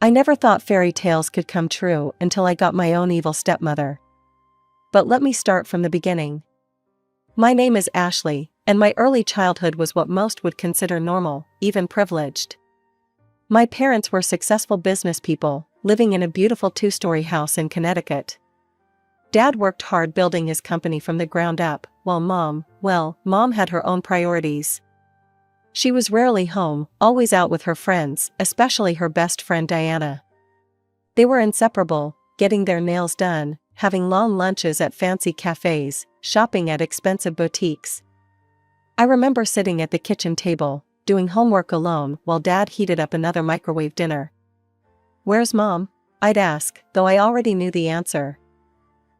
I never thought fairy tales could come true until I got my own evil stepmother. But let me start from the beginning. My name is Ashley, and my early childhood was what most would consider normal, even privileged. My parents were successful business people, living in a beautiful two-story house in Connecticut. Dad worked hard building his company from the ground up, while Mom had her own priorities. She was rarely home, always out with her friends, especially her best friend Diana. They were inseparable, getting their nails done, having long lunches at fancy cafes, shopping at expensive boutiques. I remember sitting at the kitchen table, doing homework alone while Dad heated up another microwave dinner. "Where's Mom?" I'd ask, though I already knew the answer.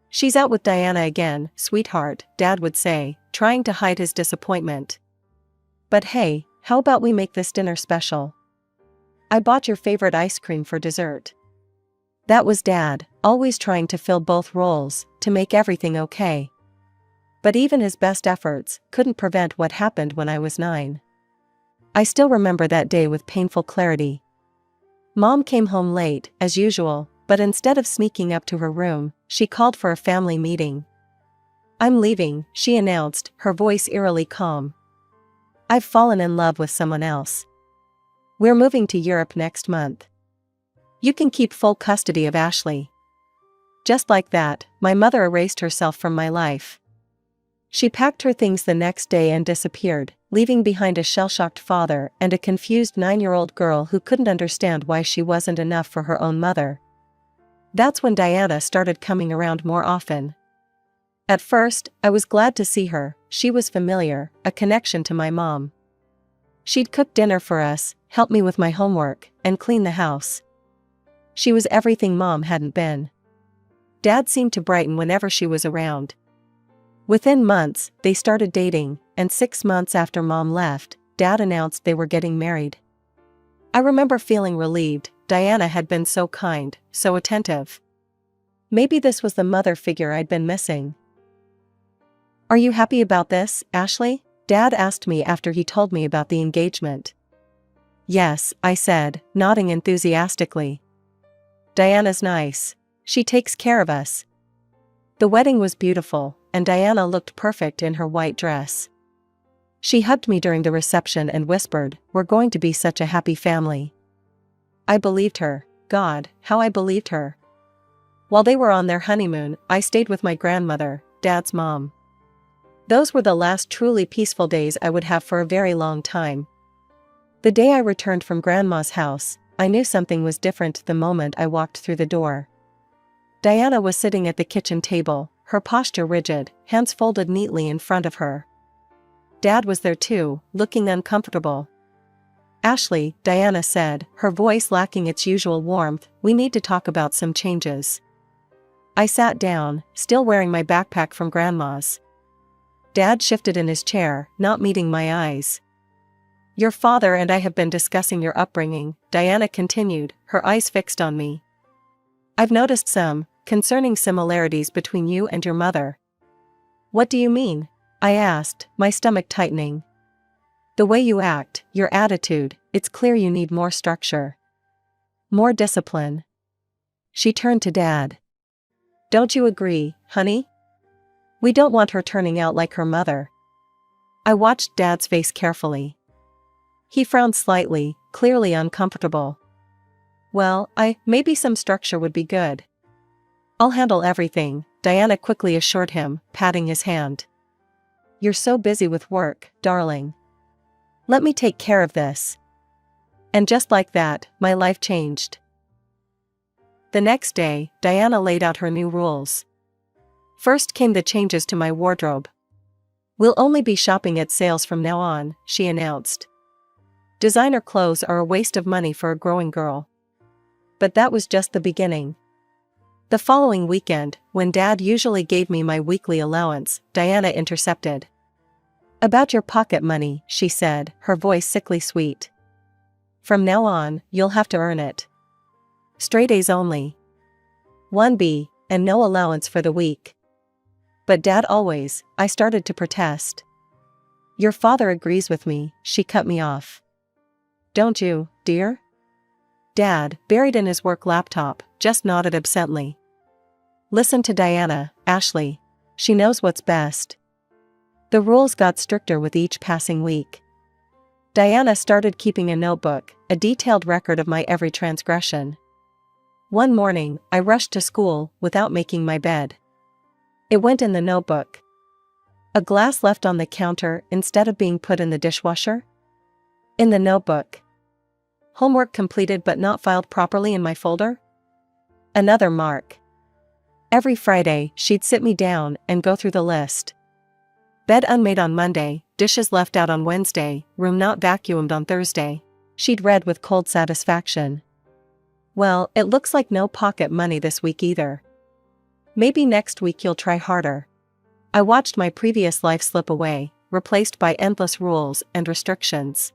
"She's out with Diana again, sweetheart," Dad would say, trying to hide his disappointment. "But hey, how about we make this dinner special? I bought your favorite ice cream for dessert." That was Dad, always trying to fill both roles, to make everything okay. But even his best efforts couldn't prevent what happened when I was 9. I still remember that day with painful clarity. Mom came home late, as usual, but instead of sneaking up to her room, she called for a family meeting. "I'm leaving," she announced, her voice eerily calm. "I've fallen in love with someone else. We're moving to Europe next month. You can keep full custody of Ashley." Just like that, my mother erased herself from my life. She packed her things the next day and disappeared, leaving behind a shell-shocked father and a confused 9-year-old girl who couldn't understand why she wasn't enough for her own mother. That's when Diana started coming around more often. At first, I was glad to see her. She was familiar, a connection to my mom. She'd cook dinner for us, help me with my homework, and clean the house. She was everything Mom hadn't been. Dad seemed to brighten whenever she was around. Within months, they started dating, and 6 months after Mom left, Dad announced they were getting married. I remember feeling relieved. Diana had been so kind, so attentive. Maybe this was the mother figure I'd been missing. "Are you happy about this, Ashley?" Dad asked me after he told me about the engagement. "Yes," I said, nodding enthusiastically. "Diana's nice. She takes care of us." The wedding was beautiful, and Diana looked perfect in her white dress. She hugged me during the reception and whispered, "We're going to be such a happy family." I believed her. God, how I believed her. While they were on their honeymoon, I stayed with my grandmother, Dad's mom. Those were the last truly peaceful days I would have for a very long time. The day I returned from Grandma's house, I knew something was different the moment I walked through the door. Diana was sitting at the kitchen table, her posture rigid, hands folded neatly in front of her. Dad was there too, looking uncomfortable. "Ashley," Diana said, her voice lacking its usual warmth, "we need to talk about some changes." I sat down, still wearing my backpack from Grandma's. Dad shifted in his chair, not meeting my eyes. "Your father and I have been discussing your upbringing," Diana continued, her eyes fixed on me. "I've noticed some concerning similarities between you and your mother." "What do you mean?" I asked, my stomach tightening. "The way you act, your attitude, it's clear you need more structure. More discipline." She turned to Dad. "Don't you agree, honey? We don't want her turning out like her mother." I watched Dad's face carefully. He frowned slightly, clearly uncomfortable. "Well, maybe some structure would be good." "I'll handle everything," Diana quickly assured him, patting his hand. "You're so busy with work, darling. Let me take care of this." And just like that, my life changed. The next day, Diana laid out her new rules. First came the changes to my wardrobe. "We'll only be shopping at sales from now on," she announced. "Designer clothes are a waste of money for a growing girl." But that was just the beginning. The following weekend, when Dad usually gave me my weekly allowance, Diana intercepted. "About your pocket money," she said, her voice sickly sweet. "From now on, you'll have to earn it. Straight A's only. 1B, and no allowance for the week." "But Dad always," I started to protest. "Your father agrees with me," she cut me off. "Don't you, dear?" Dad, buried in his work laptop, just nodded absently. Listen to Diana, Ashley. She knows what's best. The rules got stricter with each passing week. Diana started keeping a notebook, a detailed record of my every transgression. One morning, I rushed to school without making my bed. It went in the notebook. A glass left on the counter instead of being put in the dishwasher? In the notebook. Homework completed but not filed properly in my folder? Another mark. Every Friday, she'd sit me down and go through the list. Bed unmade on Monday, dishes left out on Wednesday, room not vacuumed on Thursday. She'd read with cold satisfaction. Well, it looks like no pocket money this week either. Maybe next week you'll try harder. I watched my previous life slip away, replaced by endless rules and restrictions.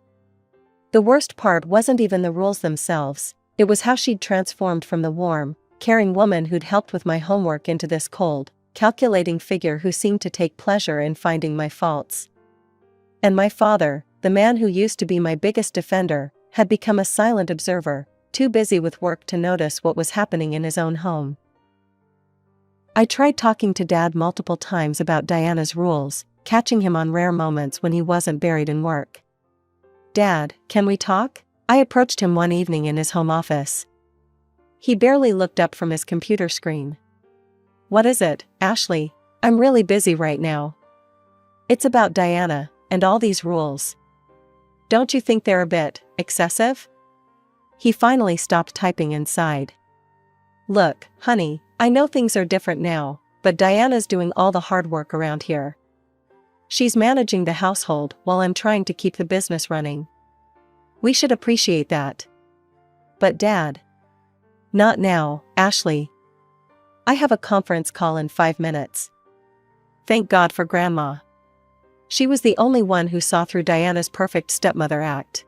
The worst part wasn't even the rules themselves, it was how she'd transformed from the warm, caring woman who'd helped with my homework into this cold, calculating figure who seemed to take pleasure in finding my faults. And my father, the man who used to be my biggest defender, had become a silent observer, too busy with work to notice what was happening in his own home. I tried talking to Dad multiple times about Diana's rules, catching him on rare moments when he wasn't buried in work. Dad, can we talk? I approached him one evening in his home office. He barely looked up from his computer screen. What is it, Ashley? I'm really busy right now. It's about Diana, and all these rules. Don't you think they're a bit excessive? He finally stopped typing and sighed. Look, honey, I know things are different now, but Diana's doing all the hard work around here. She's managing the household while I'm trying to keep the business running. We should appreciate that. But Dad. Not now, Ashley. I have a conference call in 5 minutes. Thank God for Grandma. She was the only one who saw through Diana's perfect stepmother act.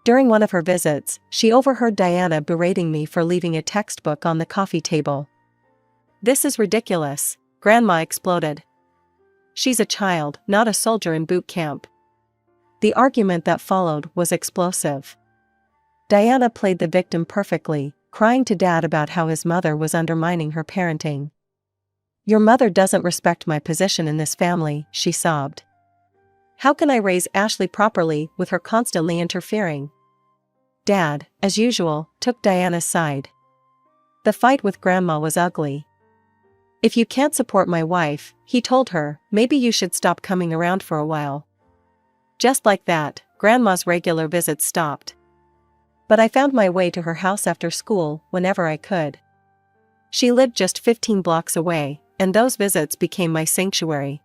During one of her visits, she overheard Diana berating me for leaving a textbook on the coffee table. This is ridiculous, Grandma exploded. She's a child, not a soldier in boot camp. The argument that followed was explosive. Diana played the victim perfectly, crying to Dad about how his mother was undermining her parenting. Your mother doesn't respect my position in this family, she sobbed. How can I raise Ashley properly with her constantly interfering? Dad, as usual, took Diana's side. The fight with Grandma was ugly. If you can't support my wife, he told her, maybe you should stop coming around for a while. Just like that, Grandma's regular visits stopped. But I found my way to her house after school whenever I could. She lived just 15 blocks away, and those visits became my sanctuary.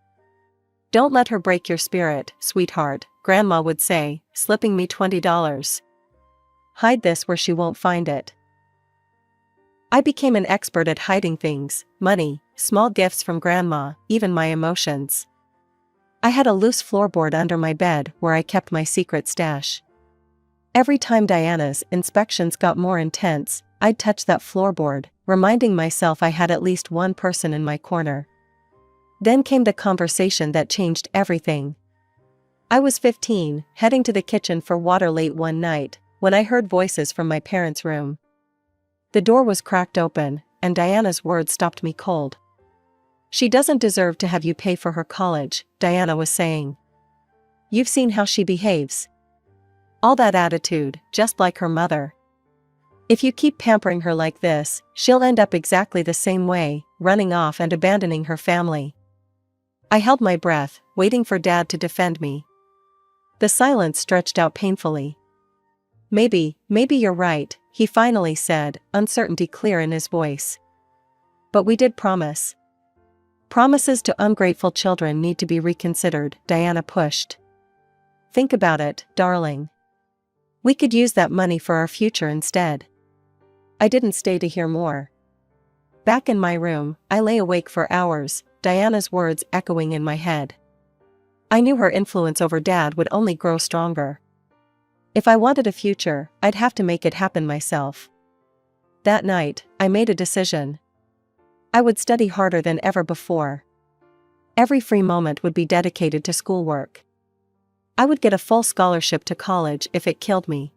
Don't let her break your spirit, sweetheart, Grandma would say, slipping me $20. Hide this where she won't find it. I became an expert at hiding things, money, small gifts from Grandma, even my emotions. I had a loose floorboard under my bed where I kept my secret stash. Every time Diana's inspections got more intense, I'd touch that floorboard, reminding myself I had at least one person in my corner. Then came the conversation that changed everything. I was 15, heading to the kitchen for water late one night, when I heard voices from my parents' room. The door was cracked open, and Diana's words stopped me cold. She doesn't deserve to have you pay for her college, Diana was saying. You've seen how she behaves. All that attitude, just like her mother. If you keep pampering her like this, she'll end up exactly the same way, running off and abandoning her family. I held my breath, waiting for Dad to defend me. The silence stretched out painfully. Maybe you're right, he finally said, uncertainty clear in his voice. But we did promise. Promises to ungrateful children need to be reconsidered, Diana pushed. Think about it, darling. We could use that money for our future instead. I didn't stay to hear more. Back in my room, I lay awake for hours, Diana's words echoing in my head. I knew her influence over Dad would only grow stronger. If I wanted a future, I'd have to make it happen myself. That night, I made a decision. I would study harder than ever before. Every free moment would be dedicated to schoolwork. I would get a full scholarship to college if it killed me.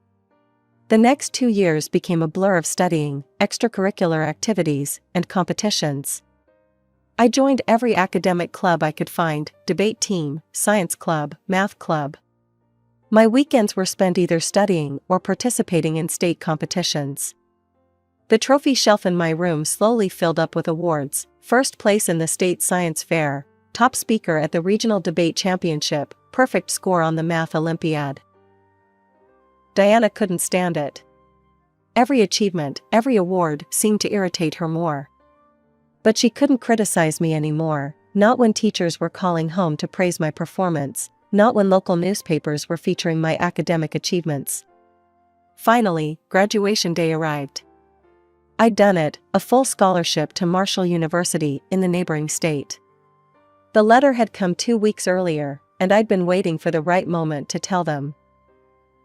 The next 2 years became a blur of studying, extracurricular activities, and competitions. I joined every academic club I could find: debate team, science club, math club. My weekends were spent either studying or participating in state competitions. The trophy shelf in my room slowly filled up with awards: first place in the state science fair, top speaker at the regional debate championship, perfect score on the math Olympiad. Diana couldn't stand it. Every achievement, every award seemed to irritate her more. But she couldn't criticize me anymore, not when teachers were calling home to praise my performance, not when local newspapers were featuring my academic achievements. Finally, graduation day arrived. I'd done it, a full scholarship to Marshall University in the neighboring state. The letter had come 2 weeks earlier, and I'd been waiting for the right moment to tell them.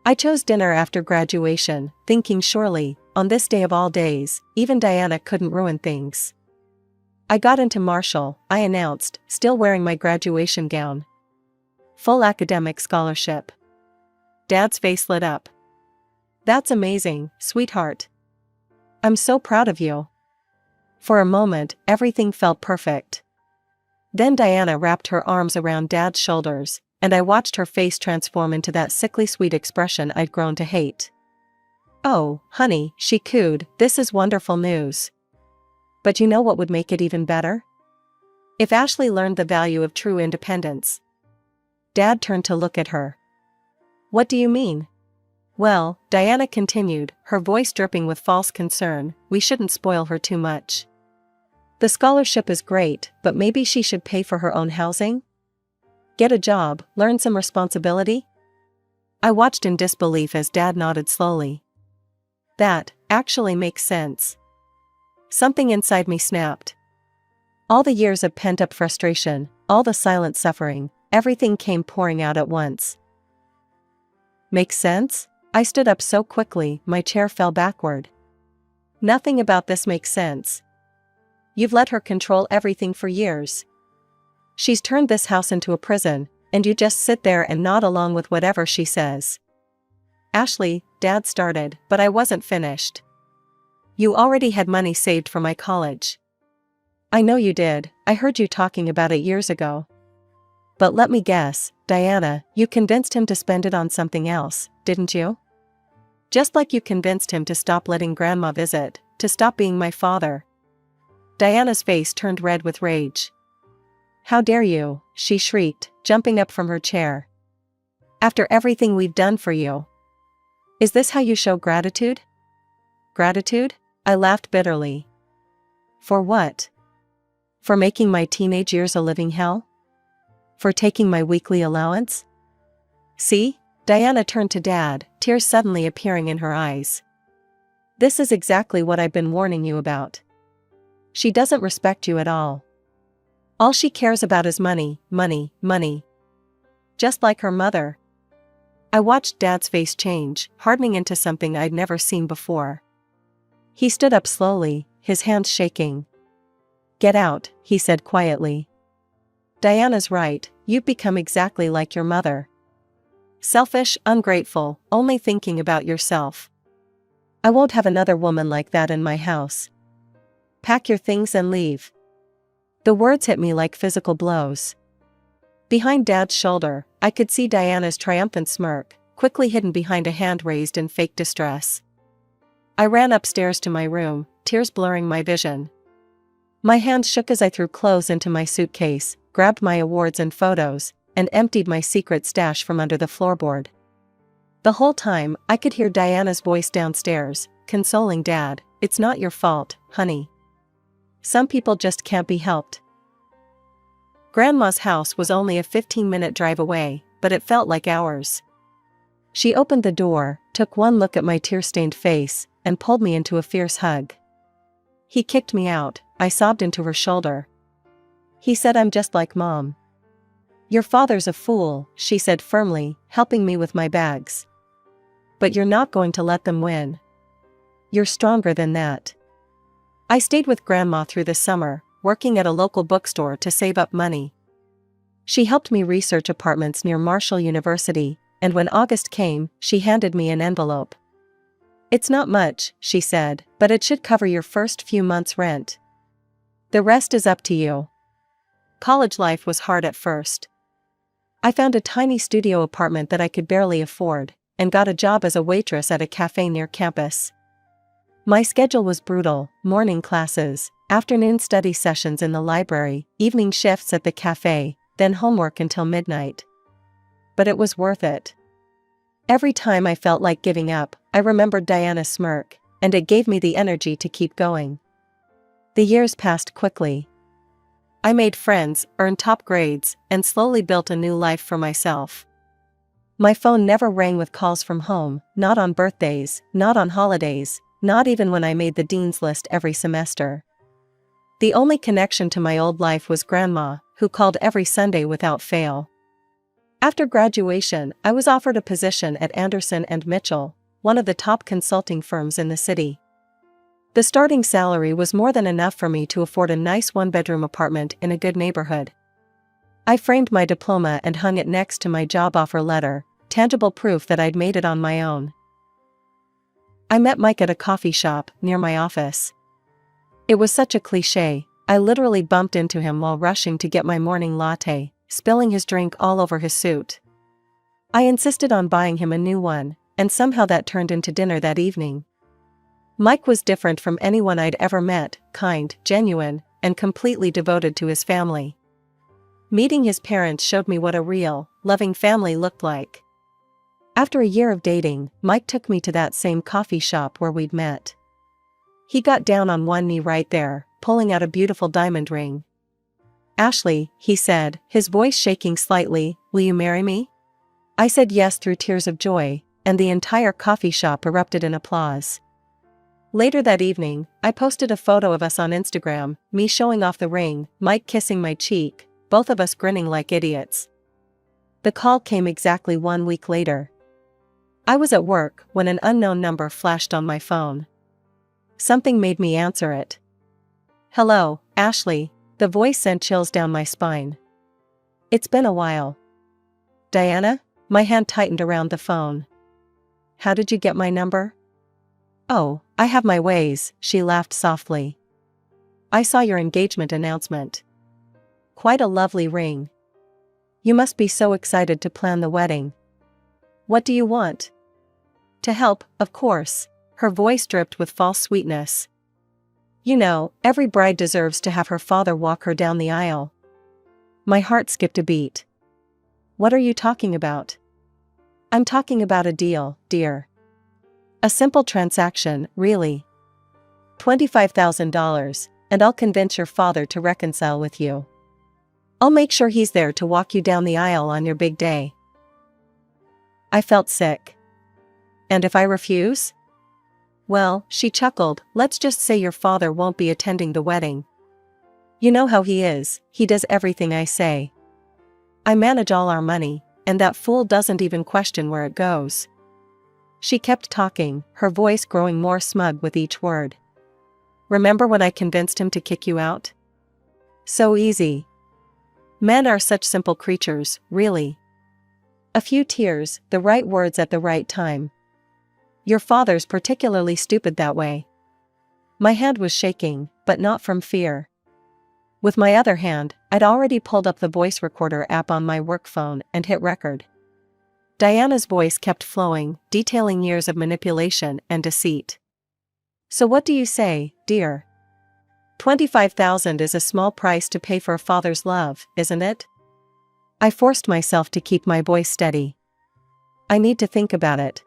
I chose dinner after graduation, thinking surely, on this day of all days, even Diana couldn't ruin things. I got into Marshall, I announced, still wearing my graduation gown. Full academic scholarship. Dad's face lit up. That's amazing, sweetheart. I'm so proud of you. For a moment, everything felt perfect. Then Diana wrapped her arms around Dad's shoulders, and I watched her face transform into that sickly sweet expression I'd grown to hate. "Oh, honey," she cooed, "this is wonderful news. But you know what would make it even better? If Ashley learned the value of true independence." Dad turned to look at her. "What do you mean?" "Well," Diana continued, her voice dripping with false concern, "we shouldn't spoil her too much. The scholarship is great, but maybe she should pay for her own housing? Get a job, learn some responsibility?" I watched in disbelief as Dad nodded slowly. "That actually makes sense." Something inside me snapped. All the years of pent-up frustration, all the silent suffering, everything came pouring out at once. "Makes sense?" I stood up so quickly, my chair fell backward. "Nothing about this makes sense. You've let her control everything for years. She's turned this house into a prison, and you just sit there and nod along with whatever she says." "Ashley," Dad started, but I wasn't finished. "You already had money saved for my college." "I know you did, I heard you talking about it years ago." "But let me guess, Diana, you convinced him to spend it on something else, didn't you? Just like you convinced him to stop letting Grandma visit, to stop being my father." Diana's face turned red with rage. "How dare you," she shrieked, jumping up from her chair. "After everything we've done for you. Is this how you show gratitude?" "Gratitude?" I laughed bitterly. "For what? For making my teenage years a living hell? For taking my weekly allowance? See?" Diana turned to Dad, tears suddenly appearing in her eyes. "This is exactly what I've been warning you about. She doesn't respect you at all. All she cares about is money, money, money. Just like her mother." I watched Dad's face change, hardening into something I'd never seen before. He stood up slowly, his hands shaking. "Get out," he said quietly. "Diana's right, you've become exactly like your mother. Selfish, ungrateful, only thinking about yourself. I won't have another woman like that in my house. Pack your things and leave." The words hit me like physical blows. Behind Dad's shoulder, I could see Diana's triumphant smirk, quickly hidden behind a hand raised in fake distress. I ran upstairs to my room, tears blurring my vision. My hands shook as I threw clothes into my suitcase, grabbed my awards and photos, and emptied my secret stash from under the floorboard. The whole time, I could hear Diana's voice downstairs, consoling Dad, "It's not your fault, honey. Some people just can't be helped." Grandma's house was only a 15-minute drive away, but it felt like hours. She opened the door, took one look at my tear-stained face, and pulled me into a fierce hug. "He kicked me out," I sobbed into her shoulder. "He said I'm just like Mom." "Your father's a fool," she said firmly, helping me with my bags. "But you're not going to let them win. You're stronger than that." I stayed with Grandma through the summer, working at a local bookstore to save up money. She helped me research apartments near Marshall University, and when August came, she handed me an envelope. It's not much, she said, but it should cover your first few months' rent. The rest is up to you. College life was hard at first. I found a tiny studio apartment that I could barely afford, and got a job as a waitress at a cafe near campus. My schedule was brutal: morning classes, afternoon study sessions in the library, evening shifts at the cafe, then homework until midnight. But it was worth it. Every time I felt like giving up, I remembered Diana's smirk, and it gave me the energy to keep going. The years passed quickly. I made friends, earned top grades, and slowly built a new life for myself. My phone never rang with calls from home, not on birthdays, not on holidays, not even when I made the dean's list every semester. The only connection to my old life was Grandma, who called every Sunday without fail. After graduation, I was offered a position at Anderson & Mitchell, one of the top consulting firms in the city. The starting salary was more than enough for me to afford a nice one-bedroom apartment in a good neighborhood. I framed my diploma and hung it next to my job offer letter, tangible proof that I'd made it on my own. I met Mike at a coffee shop near my office. It was such a cliché. I literally bumped into him while rushing to get my morning latte, spilling his drink all over his suit. I insisted on buying him a new one, and somehow that turned into dinner that evening. Mike was different from anyone I'd ever met: kind, genuine, and completely devoted to his family. Meeting his parents showed me what a real, loving family looked like. After a year of dating, Mike took me to that same coffee shop where we'd met. He got down on one knee right there, pulling out a beautiful diamond ring. "Ashley," he said, his voice shaking slightly, "will you marry me?" I said yes through tears of joy, and the entire coffee shop erupted in applause. Later that evening, I posted a photo of us on Instagram, me showing off the ring, Mike kissing my cheek, both of us grinning like idiots. The call came exactly 1 week later. I was at work when an unknown number flashed on my phone. Something made me answer it. "Hello, Ashley." The voice sent chills down my spine. "It's been a while." "Diana?" My hand tightened around the phone. "How did you get my number?" "Oh, I have my ways," she laughed softly. "I saw your engagement announcement. Quite a lovely ring. You must be so excited to plan the wedding. What do you want?" "To help, of course." Her voice dripped with false sweetness. "You know, every bride deserves to have her father walk her down the aisle." My heart skipped a beat. "What are you talking about?" "I'm talking about a deal, dear. A simple transaction, really. $25,000, and I'll convince your father to reconcile with you. I'll make sure he's there to walk you down the aisle on your big day." I felt sick. "And if I refuse?" "Well," she chuckled, "let's just say your father won't be attending the wedding. You know how he is, he does everything I say. I manage all our money, and that fool doesn't even question where it goes." She kept talking, her voice growing more smug with each word. "Remember when I convinced him to kick you out? So easy. Men are such simple creatures, really. A few tears, the right words at the right time. Your father's particularly stupid that way." My hand was shaking, but not from fear. With my other hand, I'd already pulled up the voice recorder app on my work phone and hit record. Diana's voice kept flowing, detailing years of manipulation and deceit. "So what do you say, dear? 25,000 is a small price to pay for a father's love, isn't it?" I forced myself to keep my voice steady. "I need to think about it."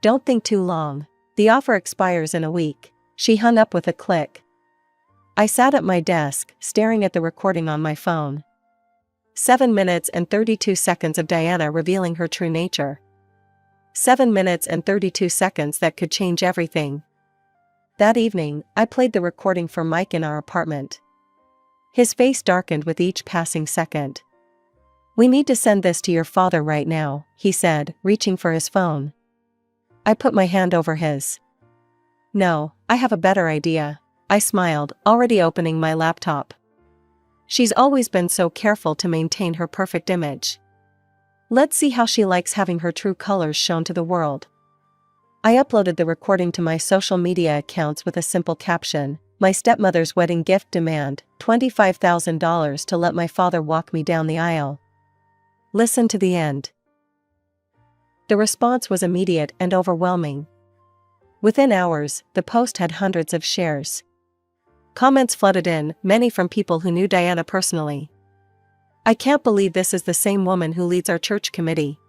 "Don't think too long. The offer expires in a week." She hung up with a click. I sat at my desk, staring at the recording on my phone. 7 minutes and 32 seconds of Diana revealing her true nature. 7 minutes and 32 seconds that could change everything. That evening, I played the recording for Mike in our apartment. His face darkened with each passing second. "We need to send this to your father right now," he said, reaching for his phone. I put my hand over his. "No, I have a better idea." I smiled, already opening my laptop. She's always been so careful to maintain her perfect image. Let's see how she likes having her true colors shown to the world. I uploaded the recording to my social media accounts with a simple caption: "My stepmother's wedding gift demand, $25,000 to let my father walk me down the aisle. Listen to the end." The response was immediate and overwhelming. Within hours, the post had hundreds of shares. Comments flooded in, many from people who knew Diana personally. "I can't believe this is the same woman who leads our church committee.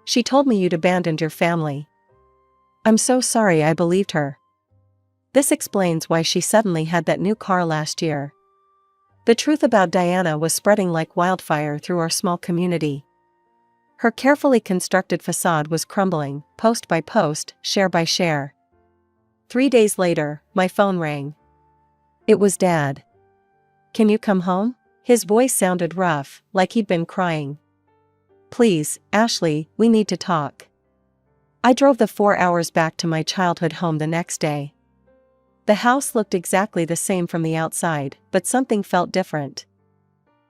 She told me you'd abandoned your family. I'm so sorry I believed her. This explains why she suddenly had that new car last year." The truth about Diana was spreading like wildfire through our small community. Her carefully constructed facade was crumbling, post by post, share by share. 3 days later, my phone rang. It was Dad. "Can you come home?" His voice sounded rough, like he'd been crying. "Please, Ashley, we need to talk." I drove the 4 hours back to my childhood home the next day. The house looked exactly the same from the outside, but something felt different.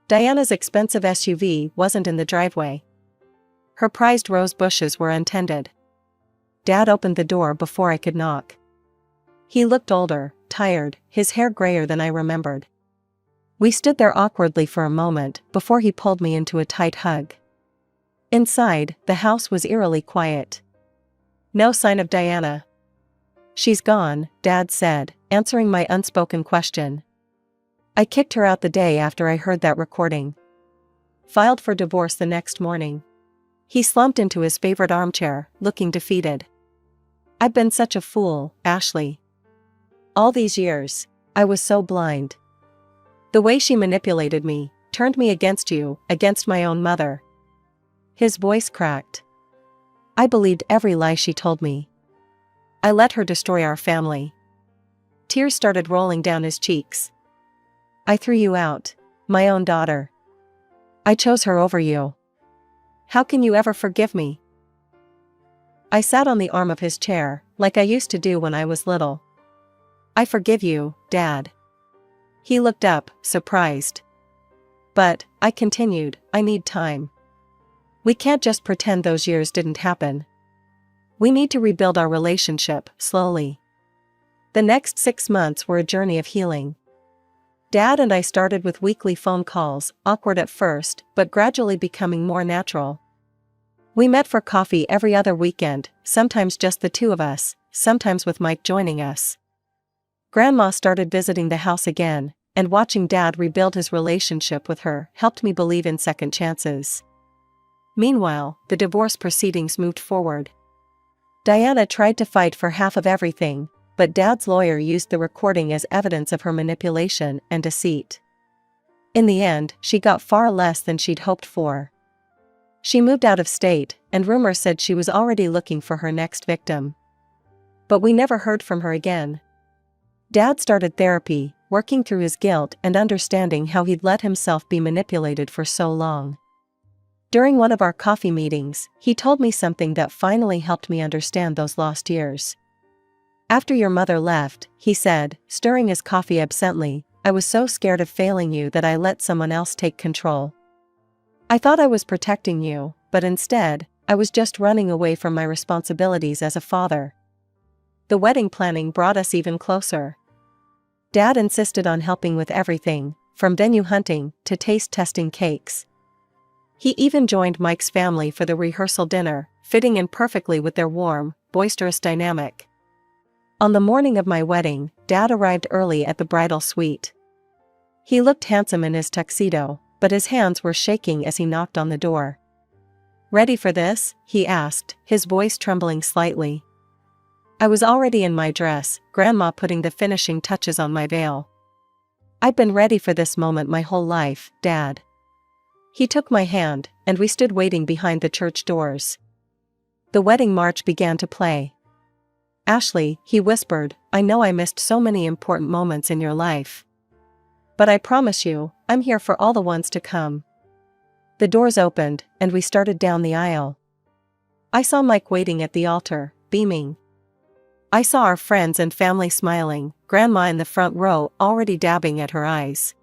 Diana's expensive SUV wasn't in the driveway. Her prized rose bushes were untended. Dad opened the door before I could knock. He looked older, tired, his hair grayer than I remembered. We stood there awkwardly for a moment before he pulled me into a tight hug. Inside, the house was eerily quiet. No sign of Diana. "She's gone," Dad said, answering my unspoken question. "I kicked her out the day after I heard that recording. Filed for divorce the next morning." He slumped into his favorite armchair, looking defeated. "I've been such a fool, Ashley. All these years, I was so blind. The way she manipulated me, turned me against you, against my own mother." His voice cracked. "I believed every lie she told me. I let her destroy our family." Tears started rolling down his cheeks. "I threw you out, my own daughter. I chose her over you. How can you ever forgive me?" I sat on the arm of his chair, like I used to do when I was little. "I forgive you, Dad." He looked up, surprised. "But," I continued, "I need time. We can't just pretend those years didn't happen. We need to rebuild our relationship, slowly." The next 6 months were a journey of healing. Dad and I started with weekly phone calls, awkward at first, but gradually becoming more natural. We met for coffee every other weekend, sometimes just the two of us, sometimes with Mike joining us. Grandma started visiting the house again, and watching Dad rebuild his relationship with her helped me believe in second chances. Meanwhile, the divorce proceedings moved forward. Diana tried to fight for half of everything, but Dad's lawyer used the recording as evidence of her manipulation and deceit. In the end, she got far less than she'd hoped for. She moved out of state, and rumors said she was already looking for her next victim. But we never heard from her again. Dad started therapy, working through his guilt and understanding how he'd let himself be manipulated for so long. During one of our coffee meetings, he told me something that finally helped me understand those lost years. "After your mother left," he said, stirring his coffee absently, "I was so scared of failing you that I let someone else take control. I thought I was protecting you, but instead, I was just running away from my responsibilities as a father." The wedding planning brought us even closer. Dad insisted on helping with everything, from venue hunting to taste testing cakes. He even joined Mike's family for the rehearsal dinner, fitting in perfectly with their warm, boisterous dynamic. On the morning of my wedding, Dad arrived early at the bridal suite. He looked handsome in his tuxedo, but his hands were shaking as he knocked on the door. "Ready for this?" he asked, his voice trembling slightly. I was already in my dress, Grandma putting the finishing touches on my veil. "I've been ready for this moment my whole life, Dad." He took my hand, and we stood waiting behind the church doors. The wedding march began to play. "Ashley," he whispered, "I know I missed so many important moments in your life. But I promise you, I'm here for all the ones to come." The doors opened, and we started down the aisle. I saw Mike waiting at the altar, beaming. I saw our friends and family smiling, Grandma in the front row already dabbing at her eyes.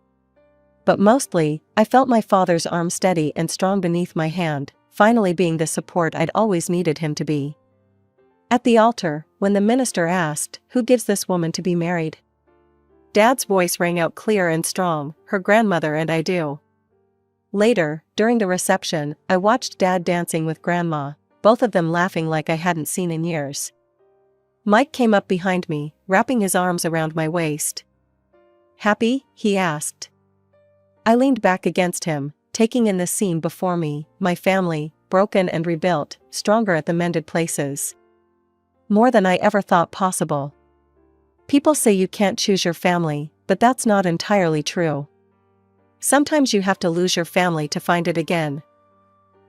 But mostly, I felt my father's arm steady and strong beneath my hand, finally being the support I'd always needed him to be. At the altar, when the minister asked, "Who gives this woman to be married?" Dad's voice rang out clear and strong, "Her grandmother and I do." Later, during the reception, I watched Dad dancing with Grandma, both of them laughing like I hadn't seen in years. Mike came up behind me, wrapping his arms around my waist. "Happy?" he asked. I leaned back against him, taking in the scene before me, my family, broken and rebuilt, stronger at the mended places. More than I ever thought possible. People say you can't choose your family, but that's not entirely true. Sometimes you have to lose your family to find it again.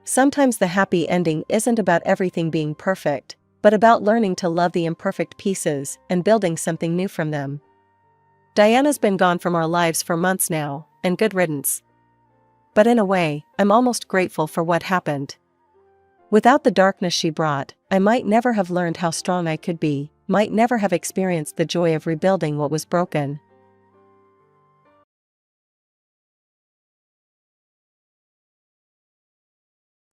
Sometimes the happy ending isn't about everything being perfect, but about learning to love the imperfect pieces and building something new from them. Diana's been gone from our lives for months now, and good riddance. But in a way, I'm almost grateful for what happened. Without the darkness she brought, I might never have learned how strong I could be, might never have experienced the joy of rebuilding what was broken.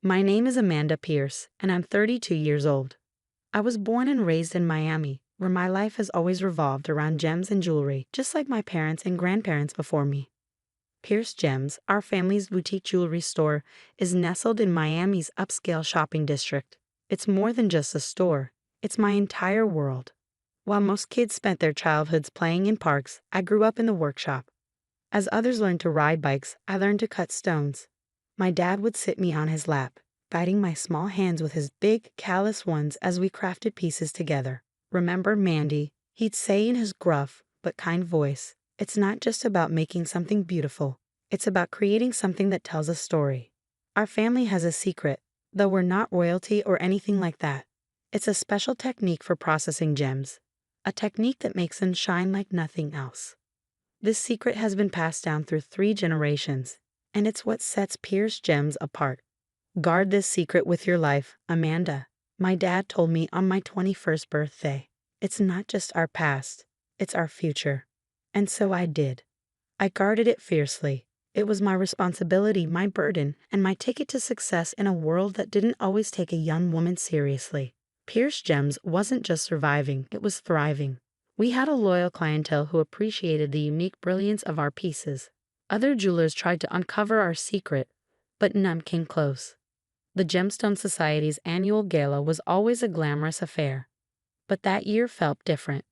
My name is Amanda Pierce, and I'm 32 years old. I was born and raised in Miami, where my life has always revolved around gems and jewelry, just like my parents and grandparents before me. Pierce Gems, our family's boutique jewelry store, is nestled in Miami's upscale shopping district. It's more than just a store, it's my entire world. While most kids spent their childhoods playing in parks, I grew up in the workshop. As others learned to ride bikes, I learned to cut stones. My dad would sit me on his lap, guiding my small hands with his big, callous ones as we crafted pieces together. "Remember, Mandy," he'd say in his gruff but kind voice, "it's not just about making something beautiful. It's about creating something that tells a story." Our family has a secret, though we're not royalty or anything like that. It's a special technique for processing gems, a technique that makes them shine like nothing else. This secret has been passed down through 3 generations, and it's what sets Pierce Gems apart. "Guard this secret with your life, Amanda," my dad told me on my 21st birthday. "It's not just our past, it's our future." And so I did. I guarded it fiercely. It was my responsibility, my burden, and my ticket to success in a world that didn't always take a young woman seriously. Pierce Gems wasn't just surviving, it was thriving. We had a loyal clientele who appreciated the unique brilliance of our pieces. Other jewelers tried to uncover our secret, but none came close. The Gemstone Society's annual gala was always a glamorous affair. But that year felt different.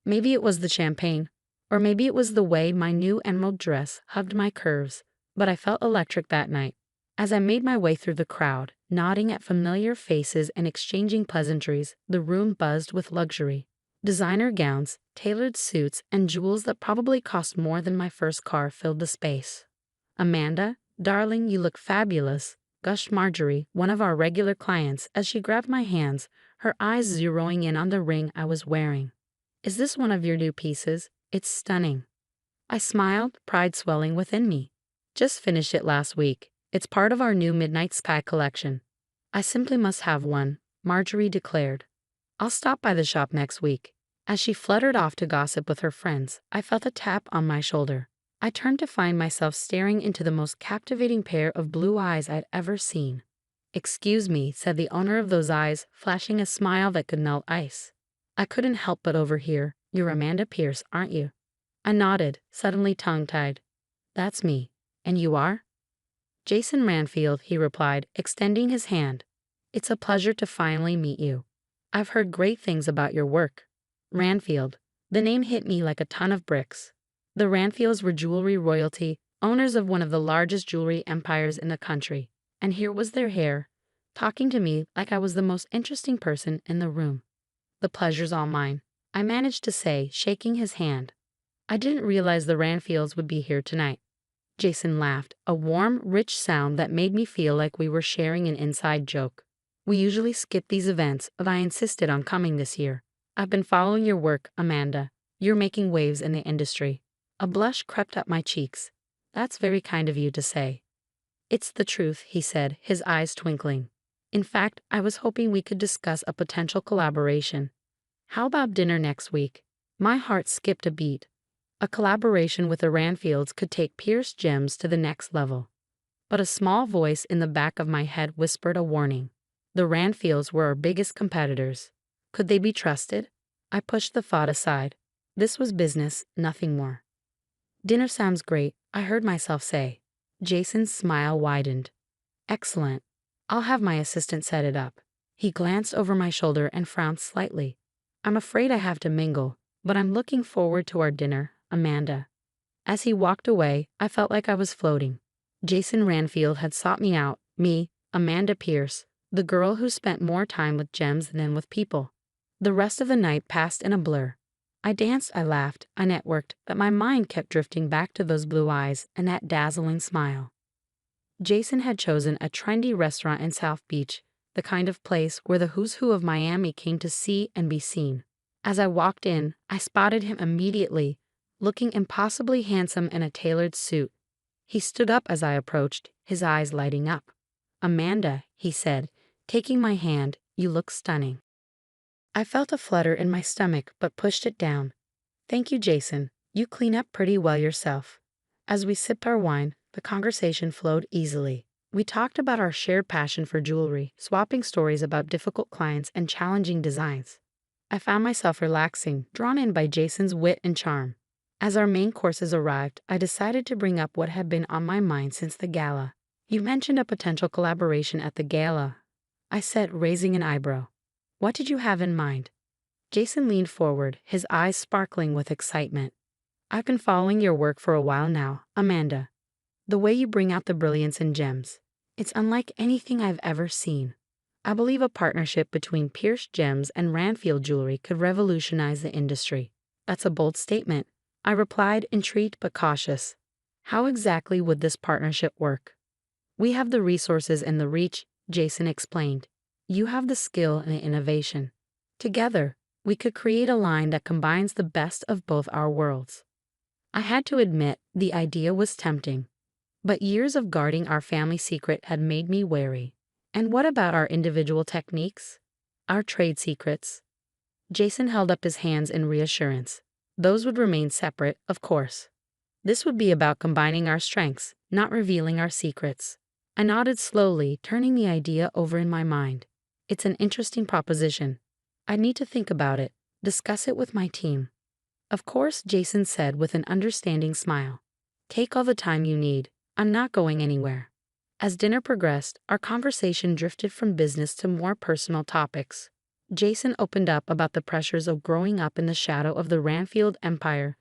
Maybe it was the champagne, or maybe it was the way my new emerald dress hugged my curves, but I felt electric that night. As I made my way through the crowd, nodding at familiar faces and exchanging pleasantries, the room buzzed with luxury. Designer gowns, tailored suits, and jewels that probably cost more than my first car filled the space. "Amanda, darling, you look fabulous," gushed Marjorie, one of our regular clients, as she grabbed my hands, her eyes zeroing in on the ring I was wearing. "Is this one of your new pieces? It's stunning." I smiled, pride swelling within me. "Just finished it last week. It's part of our new Midnight Sky collection." "I simply must have one," Marjorie declared. "I'll stop by the shop next week." As she fluttered off to gossip with her friends, I felt a tap on my shoulder. I turned to find myself staring into the most captivating pair of blue eyes I'd ever seen. "Excuse me," said the owner of those eyes, flashing a smile that could melt ice. I couldn't help but overhear, "You're Amanda Pierce, aren't you?" I nodded, suddenly tongue-tied. "That's me. And you are?" "Jason Ranfield," he replied, extending his hand. "It's a pleasure to finally meet you. I've heard great things about your work." Ranfield. The name hit me like a ton of bricks. The Ranfields were jewelry royalty, owners of one of the largest jewelry empires in the country. And here was their hair, talking to me like I was the most interesting person in the room. "The pleasure's all mine," I managed to say, shaking his hand. "I didn't realize the Ranfields would be here tonight." Jason laughed, a warm, rich sound that made me feel like we were sharing an inside joke. "We usually skip these events, but I insisted on coming this year. I've been following your work, Amanda. You're making waves in the industry." A blush crept up my cheeks. "That's very kind of you to say." "It's the truth," he said, his eyes twinkling. "In fact, I was hoping we could discuss a potential collaboration. How about dinner next week?" My heart skipped a beat. A collaboration with the Ranfields could take Pierce Gems to the next level. But a small voice in the back of my head whispered a warning. The Ranfields were our biggest competitors. Could they be trusted? I pushed the thought aside. This was business, nothing more. Dinner sounds great, I heard myself say. Jason's smile widened. Excellent. I'll have my assistant set it up. He glanced over my shoulder and frowned slightly. I'm afraid I have to mingle, but I'm looking forward to our dinner, Amanda. As he walked away, I felt like I was floating. Jason Ranfield had sought me out, me, Amanda Pierce, the girl who spent more time with gems than with people. The rest of the night passed in a blur. I danced, I laughed, I networked, but my mind kept drifting back to those blue eyes and that dazzling smile. Jason had chosen a trendy restaurant in South Beach, the kind of place where the who's who of Miami came to see and be seen. As I walked in, I spotted him immediately, looking impossibly handsome in a tailored suit. He stood up as I approached, his eyes lighting up. Amanda, he said, taking my hand, you look stunning. I felt a flutter in my stomach but pushed it down. Thank you, Jason. You clean up pretty well yourself. As we sipped our wine, the conversation flowed easily. We talked about our shared passion for jewelry, swapping stories about difficult clients and challenging designs. I found myself relaxing, drawn in by Jason's wit and charm. As our main courses arrived, I decided to bring up what had been on my mind since the gala. You mentioned a potential collaboration at the gala, I said, raising an eyebrow. What did you have in mind? Jason leaned forward, his eyes sparkling with excitement. I've been following your work for a while now, Amanda. The way you bring out the brilliance in gems. It's unlike anything I've ever seen. I believe a partnership between Pierce Gems and Ranfield Jewelry could revolutionize the industry. That's a bold statement, I replied, intrigued but cautious. How exactly would this partnership work? We have the resources and the reach, Jason explained. You have the skill and the innovation. Together, we could create a line that combines the best of both our worlds. I had to admit, the idea was tempting. But years of guarding our family secret had made me wary. And what about our individual techniques? Our trade secrets? Jason held up his hands in reassurance. Those would remain separate, of course. This would be about combining our strengths, not revealing our secrets. I nodded slowly, turning the idea over in my mind. It's an interesting proposition. I need to think about it, discuss it with my team. Of course, Jason said with an understanding smile. Take all the time you need. I'm not going anywhere. As dinner progressed, our conversation drifted from business to more personal topics. Jason opened up about the pressures of growing up in the shadow of the Ranfield empire,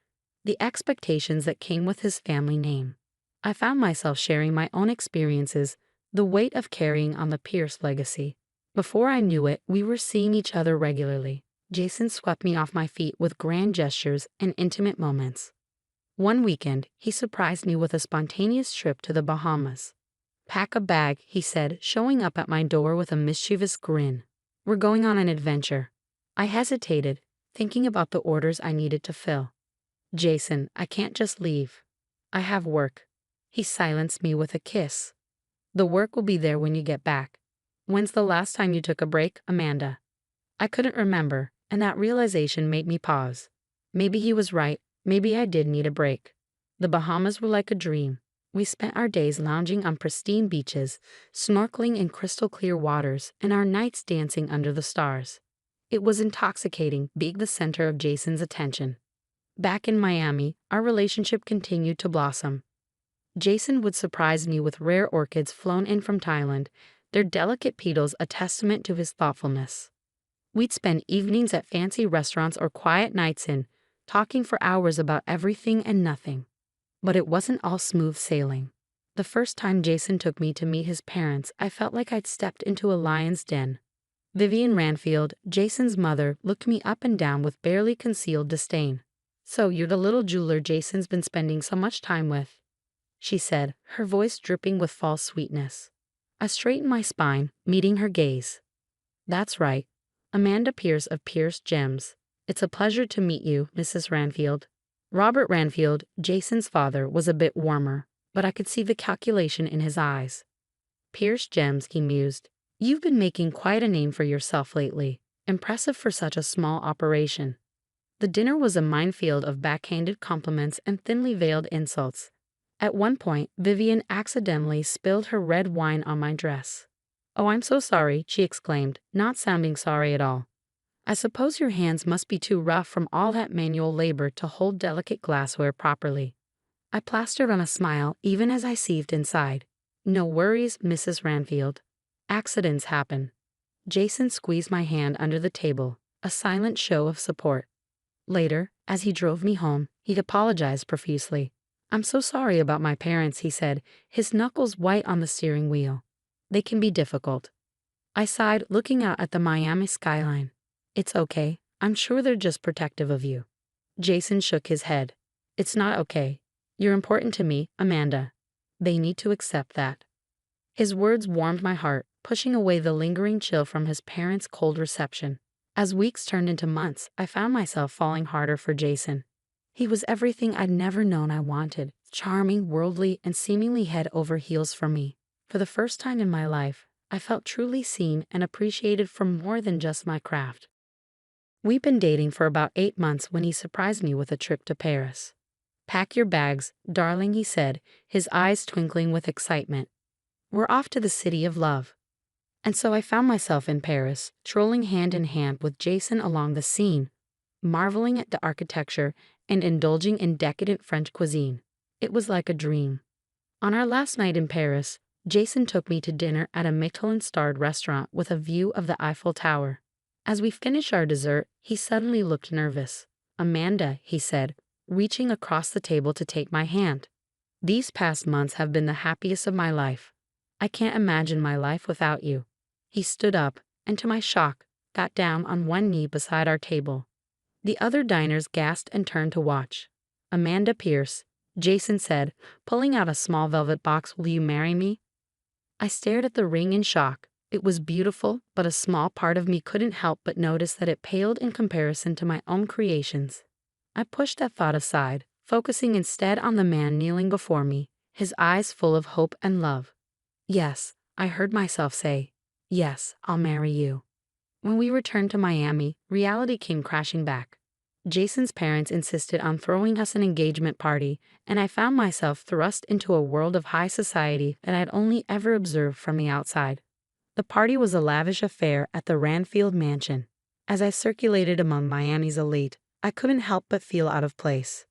the expectations that came with his family name. I found myself sharing my own experiences, the weight of carrying on the Pierce legacy. Before I knew it, we were seeing each other regularly. Jason swept me off my feet with grand gestures and intimate moments. One weekend, he surprised me with a spontaneous trip to the Bahamas. Pack a bag, he said, showing up at my door with a mischievous grin. We're going on an adventure. I hesitated, thinking about the orders I needed to fill. Jason, I can't just leave. I have work. He silenced me with a kiss. The work will be there when you get back. When's the last time you took a break, Amanda? I couldn't remember, and that realization made me pause. Maybe he was right, maybe I did need a break. The Bahamas were like a dream. We spent our days lounging on pristine beaches, snorkeling in crystal clear waters, and our nights dancing under the stars. It was intoxicating, being the center of Jason's attention. Back in Miami, our relationship continued to blossom. Jason would surprise me with rare orchids flown in from Thailand, their delicate petals a testament to his thoughtfulness. We'd spend evenings at fancy restaurants or quiet nights in, talking for hours about everything and nothing. But it wasn't all smooth sailing. The first time Jason took me to meet his parents, I felt like I'd stepped into a lion's den. Vivian Ranfield, Jason's mother, looked me up and down with barely concealed disdain. So you're the little jeweler Jason's been spending so much time with, she said, her voice dripping with false sweetness. I straightened my spine, meeting her gaze. That's right. Amanda Pierce of Pierce Gems. It's a pleasure to meet you, Mrs. Ranfield. Robert Ranfield, Jason's father, was a bit warmer, but I could see the calculation in his eyes. Pierce Gems, he mused. You've been making quite a name for yourself lately. Impressive for such a small operation. The dinner was a minefield of backhanded compliments and thinly veiled insults. At one point, Vivian accidentally spilled her red wine on my dress. Oh, I'm so sorry, she exclaimed, not sounding sorry at all. I suppose your hands must be too rough from all that manual labor to hold delicate glassware properly. I plastered on a smile even as I seethed inside. No worries, Mrs. Ranfield. Accidents happen. Jason squeezed my hand under the table, a silent show of support. Later, as he drove me home, he'd apologized profusely. "I'm so sorry about my parents," he said, his knuckles white on the steering wheel. "They can be difficult." I sighed, looking out at the Miami skyline. "It's okay. I'm sure they're just protective of you." Jason shook his head. "It's not okay. You're important to me, Amanda. They need to accept that." His words warmed my heart, pushing away the lingering chill from his parents' cold reception. As weeks turned into months, I found myself falling harder for Jason. He was everything I'd never known I wanted, charming, worldly, and seemingly head over heels for me. For the first time in my life, I felt truly seen and appreciated for more than just my craft. We'd been dating for about 8 months when he surprised me with a trip to Paris. "Pack your bags, darling," he said, his eyes twinkling with excitement. "We're off to the city of love." And so I found myself in Paris, strolling hand in hand with Jason along the Seine, marveling at the architecture and indulging in decadent French cuisine. It was like a dream. On our last night in Paris, Jason took me to dinner at a Michelin-starred restaurant with a view of the Eiffel Tower. As we finished our dessert, he suddenly looked nervous. "Amanda," he said, reaching across the table to take my hand. "These past months have been the happiest of my life. I can't imagine my life without you." He stood up, and to my shock, got down on one knee beside our table. The other diners gasped and turned to watch. "Amanda Pierce," Jason said, pulling out a small velvet box. "Will you marry me?" I stared at the ring in shock. It was beautiful, but a small part of me couldn't help but notice that it paled in comparison to my own creations. I pushed that thought aside, focusing instead on the man kneeling before me, his eyes full of hope and love. "Yes," I heard myself say. "Yes, I'll marry you." When we returned to Miami, reality came crashing back. Jason's parents insisted on throwing us an engagement party, and I found myself thrust into a world of high society that I'd only ever observed from the outside. The party was a lavish affair at the Ranfield mansion. As I circulated among Miami's elite, I couldn't help but feel out of place.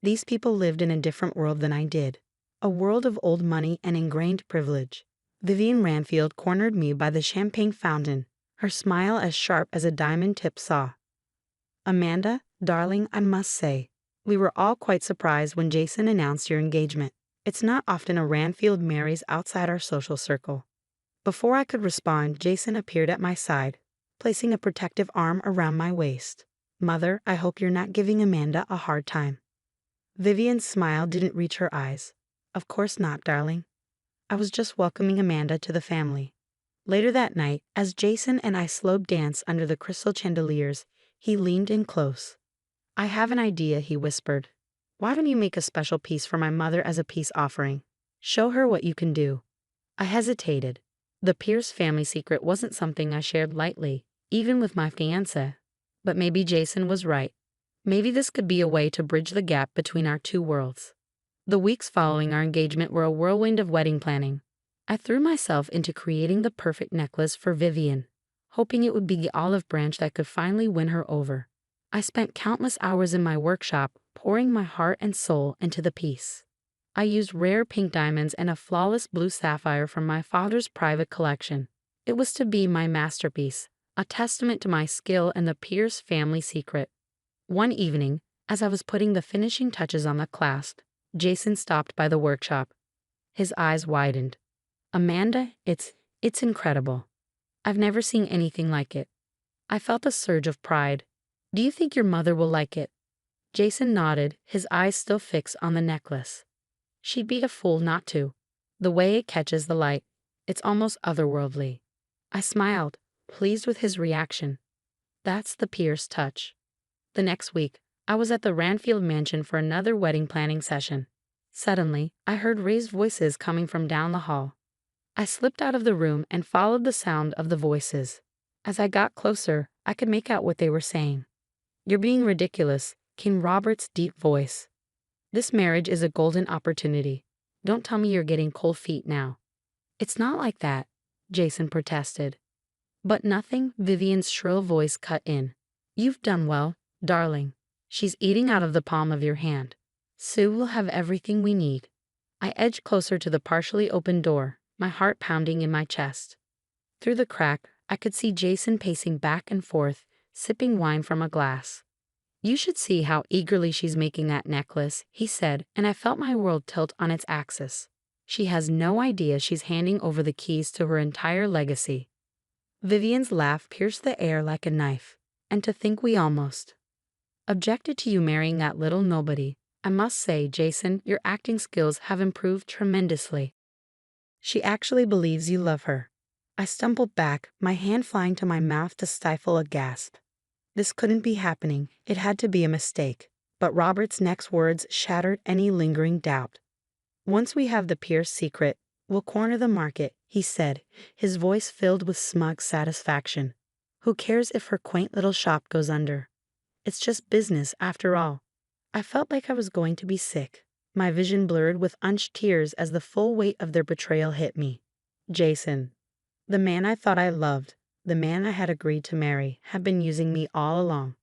These people lived in a different world than I did. A world of old money and ingrained privilege. Vivian Ranfield cornered me by the champagne fountain, her smile as sharp as a diamond-tipped saw. "Amanda, darling, I must say, we were all quite surprised when Jason announced your engagement. It's not often a Ranfield marries outside our social circle." Before I could respond, Jason appeared at my side, placing a protective arm around my waist. "Mother, I hope you're not giving Amanda a hard time." Vivian's smile didn't reach her eyes. "Of course not, darling. I was just welcoming Amanda to the family." Later that night, as Jason and I slowed dance under the crystal chandeliers, he leaned in close. "I have an idea," he whispered. "Why don't you make a special piece for my mother as a peace offering? Show her what you can do." I hesitated. The Pierce family secret wasn't something I shared lightly, even with my fiancé. But maybe Jason was right. Maybe this could be a way to bridge the gap between our two worlds. The weeks following our engagement were a whirlwind of wedding planning. I threw myself into creating the perfect necklace for Vivian, hoping it would be the olive branch that could finally win her over. I spent countless hours in my workshop, pouring my heart and soul into the piece. I used rare pink diamonds and a flawless blue sapphire from my father's private collection. It was to be my masterpiece, a testament to my skill and the Pierce family secret. One evening, as I was putting the finishing touches on the clasp, Jason stopped by the workshop. His eyes widened. "Amanda, it's incredible. I've never seen anything like it." I felt a surge of pride. "Do you think your mother will like it?" Jason nodded, his eyes still fixed on the necklace. "She'd be a fool not to. The way it catches the light, it's almost otherworldly." I smiled, pleased with his reaction. That's the Pierce touch. The next week, I was at the Ranfield mansion for another wedding planning session. Suddenly, I heard raised voices coming from down the hall. I slipped out of the room and followed the sound of the voices. As I got closer, I could make out what they were saying. "You're being ridiculous," came Robert's deep voice. "This marriage is a golden opportunity. Don't tell me you're getting cold feet now." "It's not like that," Jason protested. "But nothing," Vivian's shrill voice cut in. You've done well, darling. She's eating out of the palm of your hand. Sue will have everything we need. I edged closer to the partially open door, my heart pounding in my chest. Through the crack, I could see Jason pacing back and forth, sipping wine from a glass. You should see how eagerly she's making that necklace, he said, and I felt my world tilt on its axis. She has no idea she's handing over the keys to her entire legacy. Vivian's laugh pierced the air like a knife. And to think we almost objected to you marrying that little nobody. I must say, Jason, your acting skills have improved tremendously. She actually believes you love her. I stumbled back, my hand flying to my mouth to stifle a gasp. This couldn't be happening. It had to be a mistake. But Robert's next words shattered any lingering doubt. Once we have the Pierce secret, we'll corner the market, he said, his voice filled with smug satisfaction. Who cares if her quaint little shop goes under? It's just business after all. I felt like I was going to be sick. My vision blurred with unshed tears as the full weight of their betrayal hit me. Jason, the man I thought I loved, the man I had agreed to marry, had been using me all along.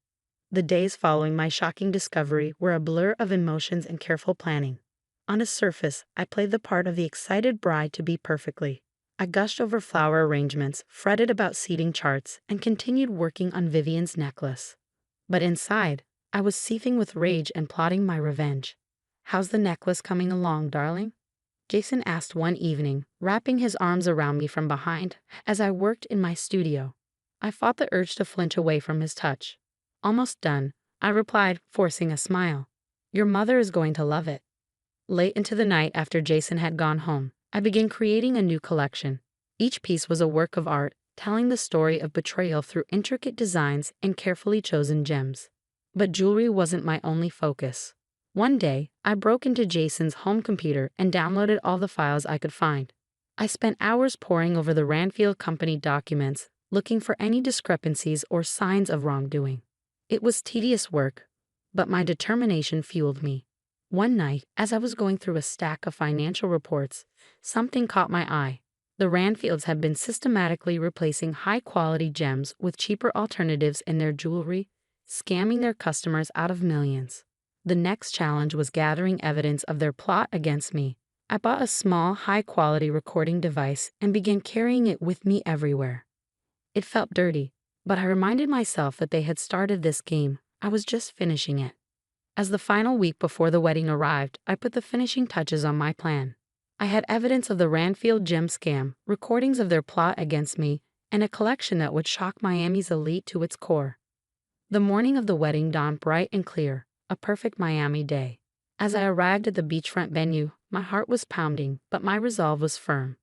The days following my shocking discovery were a blur of emotions and careful planning. On the surface, I played the part of the excited bride-to-be perfectly. I gushed over flower arrangements, fretted about seating charts, and continued working on Vivian's necklace. But inside, I was seething with rage and plotting my revenge. How's the necklace coming along, darling? Jason asked one evening, wrapping his arms around me from behind as I worked in my studio. I fought the urge to flinch away from his touch. Almost done, I replied, forcing a smile. Your mother is going to love it. Late into the night after Jason had gone home, I began creating a new collection. Each piece was a work of art, telling the story of betrayal through intricate designs and carefully chosen gems. But jewelry wasn't my only focus. One day, I broke into Jason's home computer and downloaded all the files I could find. I spent hours poring over the Ranfield Company documents, looking for any discrepancies or signs of wrongdoing. It was tedious work, but my determination fueled me. One night, as I was going through a stack of financial reports, something caught my eye. The Ranfields had been systematically replacing high-quality gems with cheaper alternatives in their jewelry, scamming their customers out of millions. The next challenge was gathering evidence of their plot against me. I bought a small, high-quality recording device and began carrying it with me everywhere. It felt dirty, but I reminded myself that they had started this game. I was just finishing it. As the final week before the wedding arrived, I put the finishing touches on my plan. I had evidence of the Ranfield gem scam, recordings of their plot against me, and a collection that would shock Miami's elite to its core. The morning of the wedding dawned bright and clear, a perfect Miami day. As I arrived at the beachfront venue, my heart was pounding, but my resolve was firm.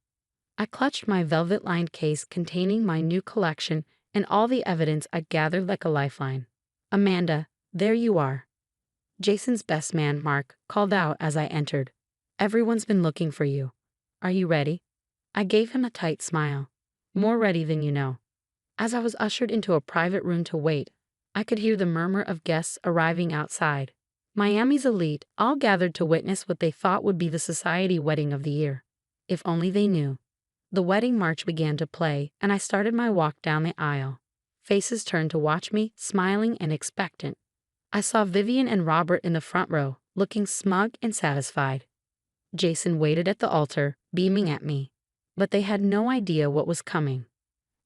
I clutched my velvet-lined case containing my new collection and all the evidence I'd gathered like a lifeline. Amanda, there you are. Jason's best man, Mark, called out as I entered. Everyone's been looking for you. Are you ready? I gave him a tight smile. More ready than you know. As I was ushered into a private room to wait, I could hear the murmur of guests arriving outside. Miami's elite, all gathered to witness what they thought would be the society wedding of the year. If only they knew. The wedding march began to play, and I started my walk down the aisle. Faces turned to watch me, smiling and expectant. I saw Vivian and Robert in the front row, looking smug and satisfied. Jason waited at the altar, beaming at me. But they had no idea what was coming.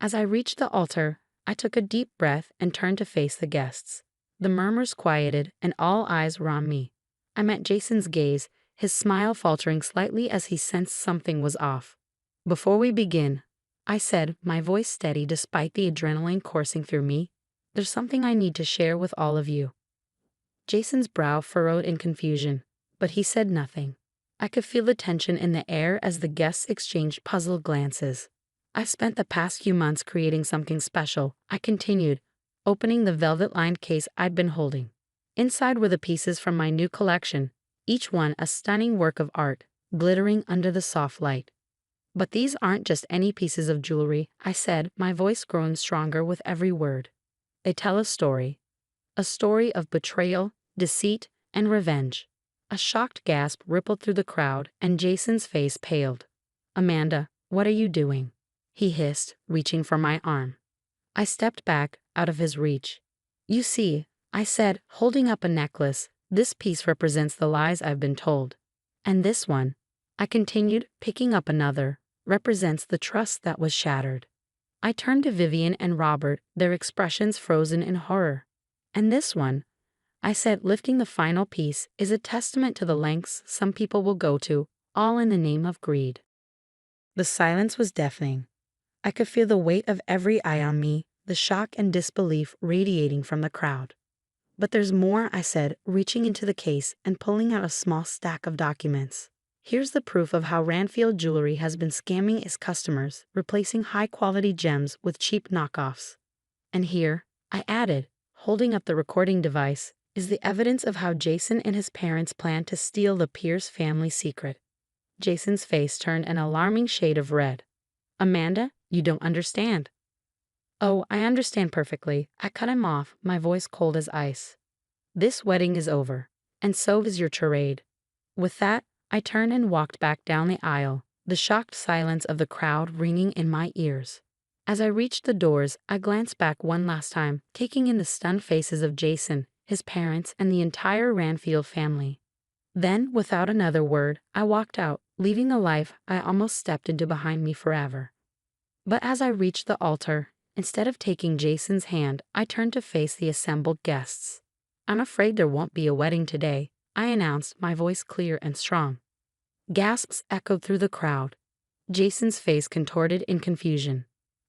As I reached the altar, I took a deep breath and turned to face the guests. The murmurs quieted, and all eyes were on me. I met Jason's gaze, his smile faltering slightly as he sensed something was off. Before we begin, I said, my voice steady despite the adrenaline coursing through me, there's something I need to share with all of you. Jason's brow furrowed in confusion, but he said nothing. I could feel the tension in the air as the guests exchanged puzzled glances. I spent the past few months creating something special, I continued, opening the velvet-lined case I'd been holding. Inside were the pieces from my new collection, each one a stunning work of art, glittering under the soft light. But these aren't just any pieces of jewelry, I said, my voice growing stronger with every word. They tell a story of betrayal, deceit, and revenge. A shocked gasp rippled through the crowd, and Jason's face paled. Amanda, what are you doing? He hissed, reaching for my arm. I stepped back, out of his reach. You see, I said, holding up a necklace, this piece represents the lies I've been told. And this one, I continued, picking up another, represents the trust that was shattered. I turned to Vivian and Robert, their expressions frozen in horror. And this one, I said, lifting the final piece, is a testament to the lengths some people will go to, all in the name of greed. The silence was deafening. I could feel the weight of every eye on me, the shock and disbelief radiating from the crowd. But there's more, I said, reaching into the case and pulling out a small stack of documents. Here's the proof of how Ranfield Jewelry has been scamming its customers, replacing high-quality gems with cheap knockoffs. And here, I added, holding up the recording device, is the evidence of how Jason and his parents planned to steal the Pierce family secret. Jason's face turned an alarming shade of red. Amanda, you don't understand. Oh, I understand perfectly. I cut him off, my voice cold as ice. This wedding is over, and so is your charade. With that, I turned and walked back down the aisle, the shocked silence of the crowd ringing in my ears. As I reached the doors, I glanced back one last time, taking in the stunned faces of Jason, his parents, and the entire Ranfield family. Then, without another word, I walked out, leaving a life I almost stepped into behind me forever. But as I reached the altar, instead of taking Jason's hand, I turned to face the assembled guests. I'm afraid there won't be a wedding today, I announced, my voice clear and strong. Gasps echoed through the crowd. Jason's face contorted in confusion.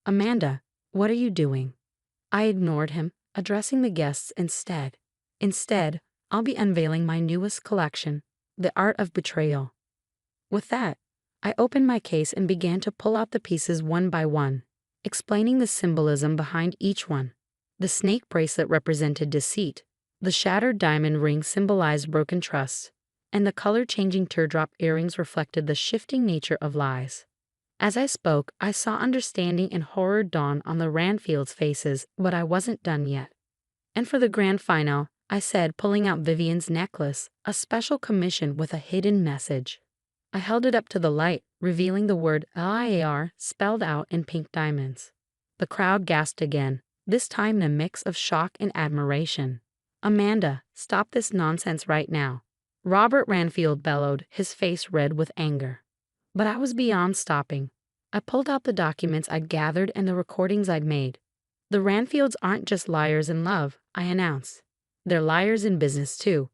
Amanda, what are you doing? I ignored him, addressing the guests instead. Instead, I'll be unveiling my newest collection, The Art of Betrayal. With that, I opened my case and began to pull out the pieces one by one, explaining the symbolism behind each one. The snake bracelet represented deceit, the shattered diamond ring symbolized broken trust, and the color-changing teardrop earrings reflected the shifting nature of lies. As I spoke, I saw understanding and horror dawn on the Ranfields' faces, but I wasn't done yet. And for the grand final, I said, pulling out Vivian's necklace, a special commission with a hidden message. I held it up to the light, revealing the word LIAR spelled out in pink diamonds. The crowd gasped again, this time in a mix of shock and admiration. Amanda, stop this nonsense right now. Robert Ranfield bellowed, his face red with anger. But I was beyond stopping. I pulled out the documents I'd gathered and the recordings I'd made. The Ranfields aren't just liars in love, I announced. They're liars in business too.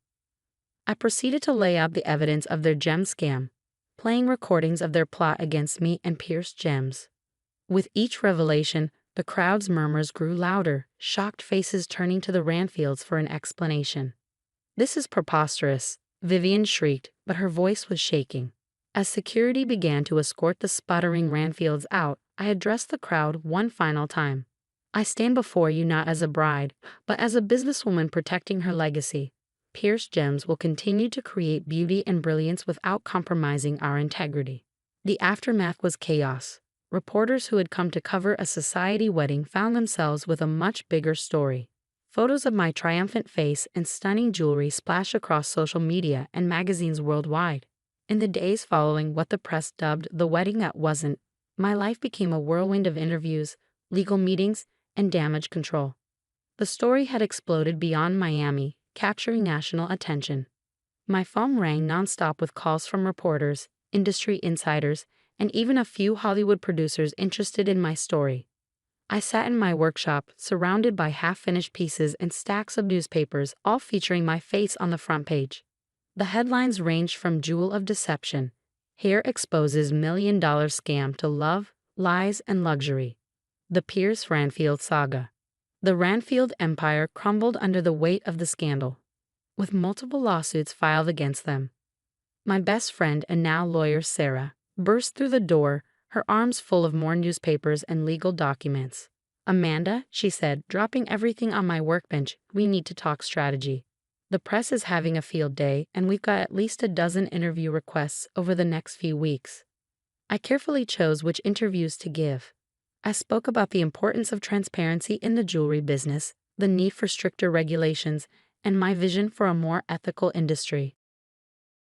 I proceeded to lay out the evidence of their gem scam, playing recordings of their plot against me and Pierce gems. With each revelation, the crowd's murmurs grew louder, shocked faces turning to the Ranfields for an explanation. This is preposterous, Vivian shrieked, but her voice was shaking. As security began to escort the sputtering Ranfields out, I addressed the crowd one final time. I stand before you not as a bride, but as a businesswoman protecting her legacy. Pierce Gems will continue to create beauty and brilliance without compromising our integrity. The aftermath was chaos. Reporters who had come to cover a society wedding found themselves with a much bigger story. Photos of my triumphant face and stunning jewelry splashed across social media and magazines worldwide. In the days following what the press dubbed the wedding that wasn't, my life became a whirlwind of interviews, legal meetings, and damage control. The story had exploded beyond Miami, capturing national attention. My phone rang nonstop with calls from reporters, industry insiders, and even a few Hollywood producers interested in my story. I sat in my workshop, surrounded by half-finished pieces and stacks of newspapers, all featuring my face on the front page. The headlines ranged from Jewel of Deception, Hair Exposes $1 Million Scam, to Love, Lies, and Luxury. The Pierce Ranfield Saga. The Ranfield empire crumbled under the weight of the scandal, with multiple lawsuits filed against them. My best friend and now lawyer Sarah burst through the door, her arms full of more newspapers and legal documents. Amanda, she said, dropping everything on my workbench, we need to talk strategy. The press is having a field day, and we've got at least a dozen interview requests over the next few weeks. I carefully chose which interviews to give. I spoke about the importance of transparency in the jewelry business, the need for stricter regulations, and my vision for a more ethical industry.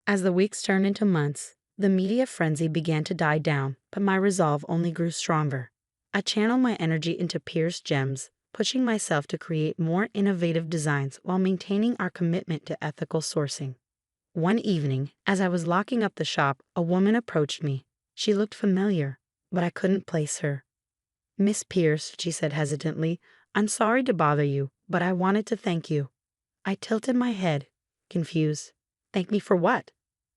As the weeks turned into months, the media frenzy began to die down, but my resolve only grew stronger. I channeled my energy into Pierce Gems, pushing myself to create more innovative designs while maintaining our commitment to ethical sourcing. One evening, as I was locking up the shop, a woman approached me. She looked familiar, but I couldn't place her. "Miss Pierce," she said hesitantly, "I'm sorry to bother you, but I wanted to thank you." I tilted my head, confused. "Thank me for what?"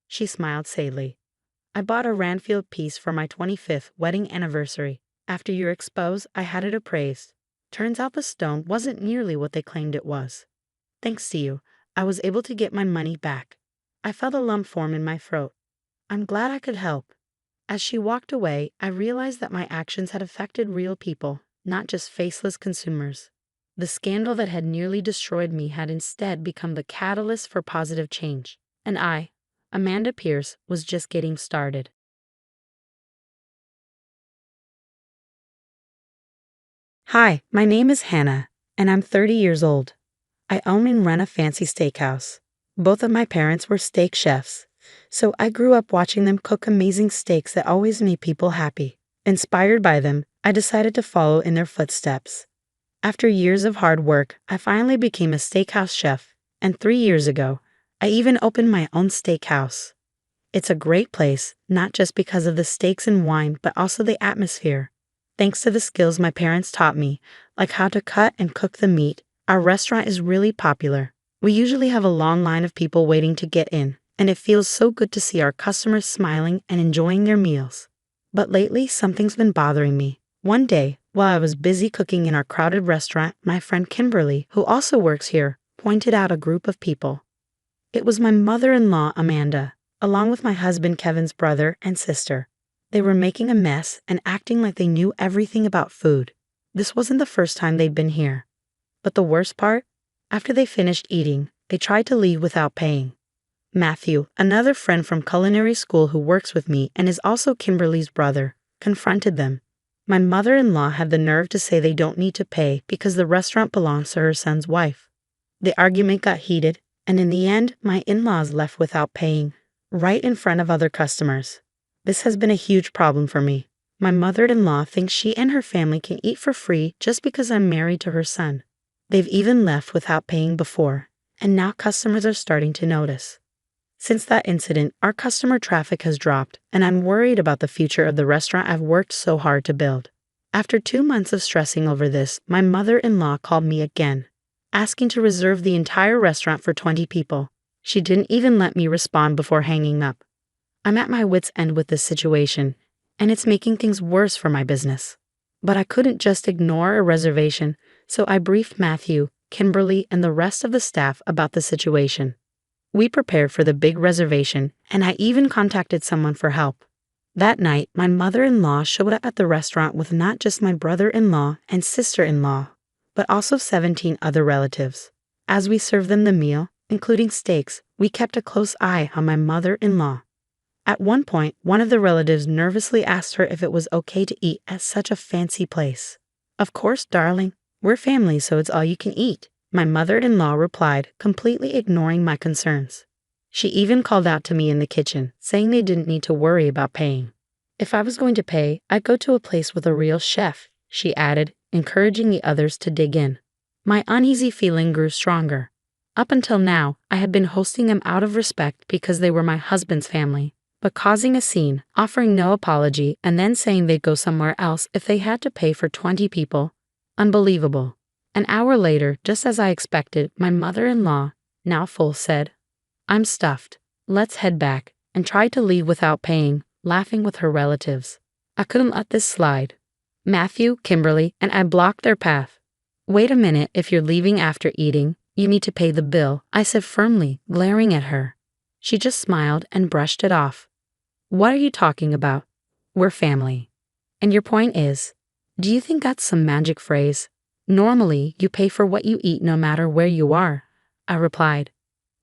She smiled sadly. "I bought a Ranfield piece for my 25th wedding anniversary. After your expose, I had it appraised. Turns out the stone wasn't nearly what they claimed it was. Thanks to you, I was able to get my money back." I felt a lump form in my throat. "I'm glad I could help." As she walked away, I realized that my actions had affected real people, not just faceless consumers. The scandal that had nearly destroyed me had instead become the catalyst for positive change. And I, Amanda Pierce, was just getting started. Hi, my name is Hannah, and I'm 30 years old. I own and run a fancy steakhouse. Both of my parents were steak chefs, so I grew up watching them cook amazing steaks that always made people happy. Inspired by them, I decided to follow in their footsteps. After years of hard work, I finally became a steakhouse chef, and 3 years ago, I even opened my own steakhouse. It's a great place, not just because of the steaks and wine, but also the atmosphere. Thanks to the skills my parents taught me, like how to cut and cook the meat, our restaurant is really popular. We usually have a long line of people waiting to get in, and it feels so good to see our customers smiling and enjoying their meals. But lately, something's been bothering me. One day, while I was busy cooking in our crowded restaurant, my friend Kimberly, who also works here, pointed out a group of people. It was my mother-in-law, Amanda, along with my husband Kevin's brother and sister. They were making a mess and acting like they knew everything about food. This wasn't the first time they'd been here. But the worst part? After they finished eating, they tried to leave without paying. Matthew, another friend from culinary school who works with me and is also Kimberly's brother, confronted them. My mother-in-law had the nerve to say they don't need to pay because the restaurant belongs to her son's wife. The argument got heated, and in the end, my in-laws left without paying, right in front of other customers. This has been a huge problem for me. My mother-in-law thinks she and her family can eat for free just because I'm married to her son. They've even left without paying before, and now customers are starting to notice. Since that incident, our customer traffic has dropped, and I'm worried about the future of the restaurant I've worked so hard to build. After 2 months of stressing over this, my mother-in-law called me again, asking to reserve the entire restaurant for 20 people. She didn't even let me respond before hanging up. I'm at my wit's end with this situation, and it's making things worse for my business. But I couldn't just ignore a reservation, so I briefed Matthew, Kimberly, and the rest of the staff about the situation. We prepared for the big reservation, and I even contacted someone for help. That night, my mother-in-law showed up at the restaurant with not just my brother-in-law and sister-in-law, but also 17 other relatives. As we served them the meal, including steaks, we kept a close eye on my mother-in-law. At one point, one of the relatives nervously asked her if it was okay to eat at such a fancy place. "Of course, darling. We're family, so it's all you can eat," my mother-in-law replied, completely ignoring my concerns. She even called out to me in the kitchen, saying they didn't need to worry about paying. "If I was going to pay, I'd go to a place with a real chef," she added, encouraging the others to dig in. My uneasy feeling grew stronger. Up until now, I had been hosting them out of respect because they were my husband's family. But causing a scene, offering no apology, and then saying they'd go somewhere else if they had to pay for 20 people. Unbelievable. An hour later, just as I expected, my mother-in-law, now full, said, "I'm stuffed. Let's head back," and tried to leave without paying, laughing with her relatives. I couldn't let this slide. Matthew, Kimberly, and I blocked their path. "Wait a minute, if you're leaving after eating, you need to pay the bill," I said firmly, glaring at her. She just smiled and brushed it off. "What are you talking about? We're family." "And your point is, do you think that's some magic phrase? Normally, you pay for what you eat no matter where you are," I replied.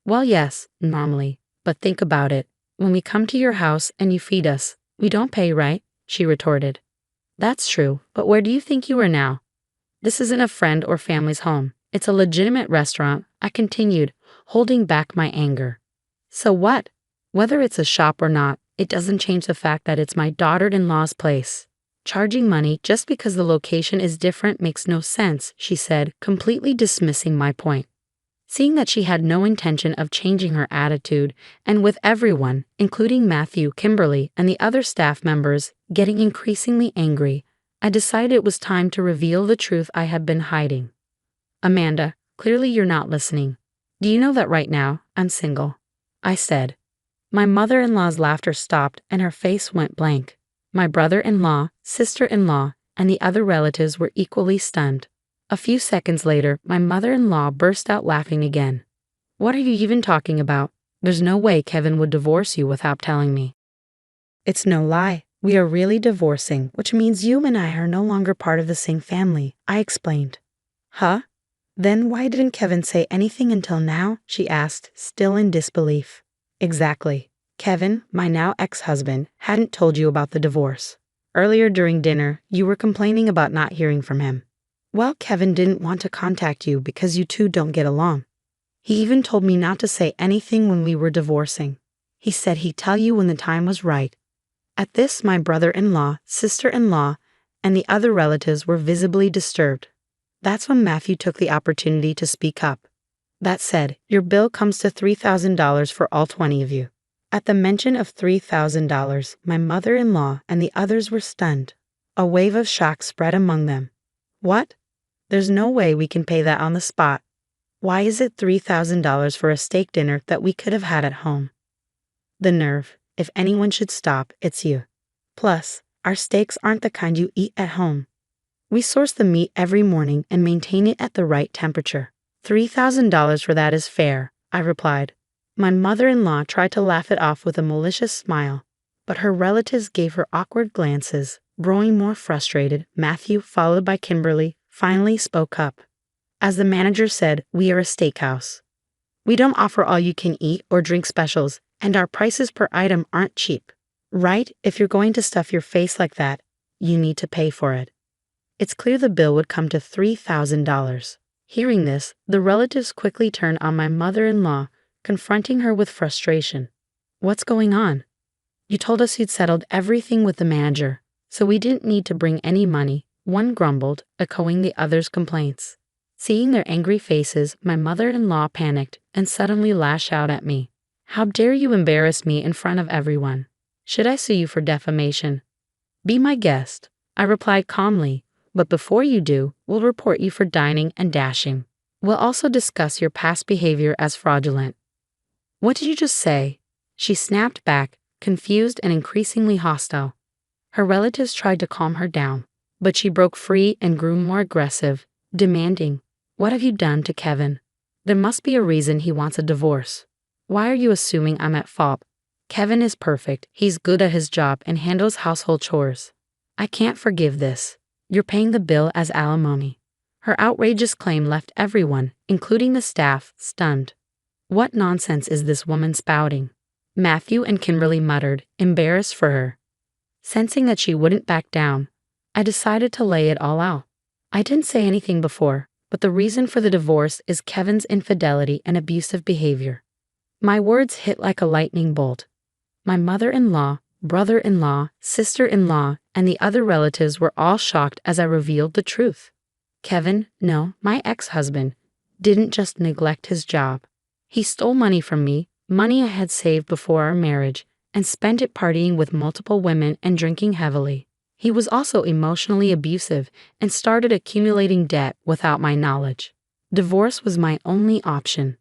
"Well, yes, normally, but think about it. When we come to your house and you feed us, we don't pay, right?" she retorted. "That's true, but where do you think you are now? This isn't a friend or family's home. It's a legitimate restaurant," I continued, holding back my anger. "So what? Whether it's a shop or not, it doesn't change the fact that it's my daughter-in-law's place. Charging money just because the location is different makes no sense, she said, completely dismissing my point. Seeing that she had no intention of changing her attitude, and with everyone, including Matthew, Kimberly, and the other staff members, getting increasingly angry, I decided it was time to reveal the truth I had been hiding. Amanda, clearly you're not listening. Do you know that right now, I'm single? I said. My mother-in-law's laughter stopped and her face went blank. My brother-in-law, sister-in-law, and the other relatives were equally stunned. A few seconds later, my mother-in-law burst out laughing again. What are you even talking about? There's no way Kevin would divorce you without telling me. It's no lie. We are really divorcing, which means you and I are no longer part of the same family, I explained. Huh? Then why didn't Kevin say anything until now? She asked, still in disbelief. Exactly. Kevin, my now ex-husband, hadn't told you about the divorce. Earlier during dinner, you were complaining about not hearing from him. Well, Kevin didn't want to contact you because you two don't get along. He even told me not to say anything when we were divorcing. He said he'd tell you when the time was right. At this, my brother-in-law, sister-in-law, and the other relatives were visibly disturbed. That's when Matthew took the opportunity to speak up. That said, your bill comes to $3,000 for all 20 of you. At the mention of $3,000, my mother-in-law and the others were stunned. A wave of shock spread among them. What? There's no way we can pay that on the spot. Why is it $3,000 for a steak dinner that we could have had at home? The nerve. If anyone should stop, it's you. Plus, our steaks aren't the kind you eat at home. We source the meat every morning and maintain it at the right temperature. $3,000 for that is fair, I replied. My mother-in-law tried to laugh it off with a malicious smile, but her relatives gave her awkward glances. Growing more frustrated, Matthew, followed by Kimberly, finally spoke up. As the manager said, we are a steakhouse. We don't offer all-you-can-eat or drink specials, and our prices per item aren't cheap. Right? If you're going to stuff your face like that, you need to pay for it. It's clear the bill would come to $3,000. Hearing this, the relatives quickly turned on my mother-in-law, confronting her with frustration. What's going on? You told us you'd settled everything with the manager, so we didn't need to bring any money, one grumbled, echoing the other's complaints. Seeing their angry faces, my mother-in-law panicked and suddenly lashed out at me. How dare you embarrass me in front of everyone? Should I sue you for defamation? Be my guest, I replied calmly, but before you do, we'll report you for dining and dashing. We'll also discuss your past behavior as fraudulent. What did you just say? She snapped back, confused and increasingly hostile. Her relatives tried to calm her down, but she broke free and grew more aggressive, demanding, What have you done to Kevin? There must be a reason he wants a divorce. Why are you assuming I'm at fault? Kevin is perfect, he's good at his job and handles household chores. I can't forgive this. You're paying the bill as alimony. Her outrageous claim left everyone, including the staff, stunned. What nonsense is this woman spouting? Matthew and Kimberly muttered, embarrassed for her. Sensing that she wouldn't back down, I decided to lay it all out. I didn't say anything before, but the reason for the divorce is Kevin's infidelity and abusive behavior. My words hit like a lightning bolt. My mother-in-law, brother-in-law, sister-in-law, and the other relatives were all shocked as I revealed the truth. Kevin, no, my ex-husband, didn't just neglect his job. He stole money from me, money I had saved before our marriage, and spent it partying with multiple women and drinking heavily. He was also emotionally abusive and started accumulating debt without my knowledge. Divorce was my only option.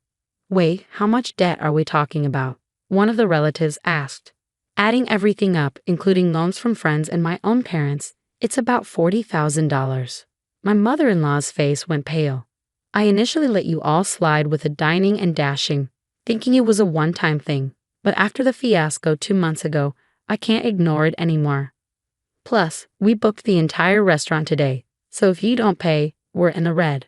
Wait, how much debt are we talking about? One of the relatives asked. Adding everything up, including loans from friends and my own parents, it's about $40,000. My mother-in-law's face went pale. I initially let you all slide with the dining and dashing, thinking it was a one-time thing, but after the fiasco 2 months ago, I can't ignore it anymore. Plus, we booked the entire restaurant today, so if you don't pay, we're in the red.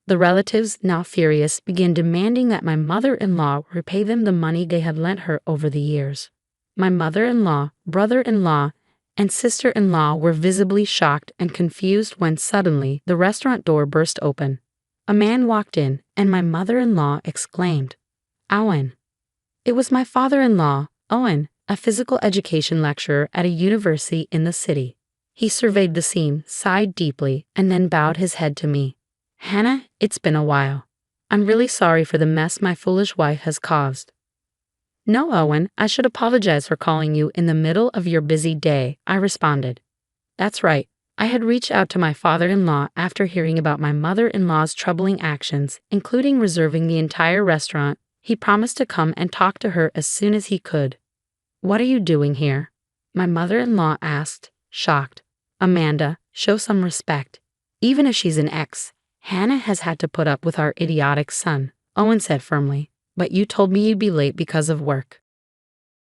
The relatives, now furious, began demanding that my mother-in-law repay them the money they had lent her over the years. My mother-in-law, brother-in-law, and sister-in-law were visibly shocked and confused when suddenly the restaurant door burst open. A man walked in, and my mother-in-law exclaimed, Owen. It was my father-in-law, Owen, a physical education lecturer at a university in the city. He surveyed the scene, sighed deeply, and then bowed his head to me. Hannah, it's been a while. I'm really sorry for the mess my foolish wife has caused. No, Owen, I should apologize for calling you in the middle of your busy day, I responded. That's right. I had reached out to my father-in-law after hearing about my mother-in-law's troubling actions, including reserving the entire restaurant. He promised to come and talk to her as soon as he could. What are you doing here? My mother-in-law asked, shocked. Amanda, show some respect. Even if she's an ex, Hannah has had to put up with our idiotic son, Owen said firmly. But you told me you'd be late because of work.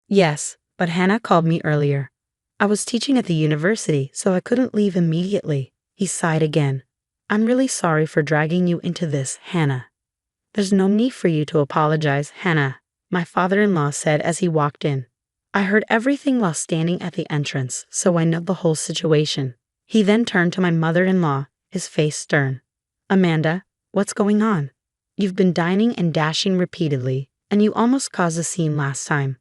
Yes, but Hannah called me earlier. I was teaching at the university, so I couldn't leave immediately. He sighed again. I'm really sorry for dragging you into this, Hannah. There's no need for you to apologize, Hannah, my father-in-law said as he walked in. I heard everything while standing at the entrance, so I know the whole situation. He then turned to my mother-in-law, his face stern. Amanda, what's going on? You've been dining and dashing repeatedly, and you almost caused a scene last time.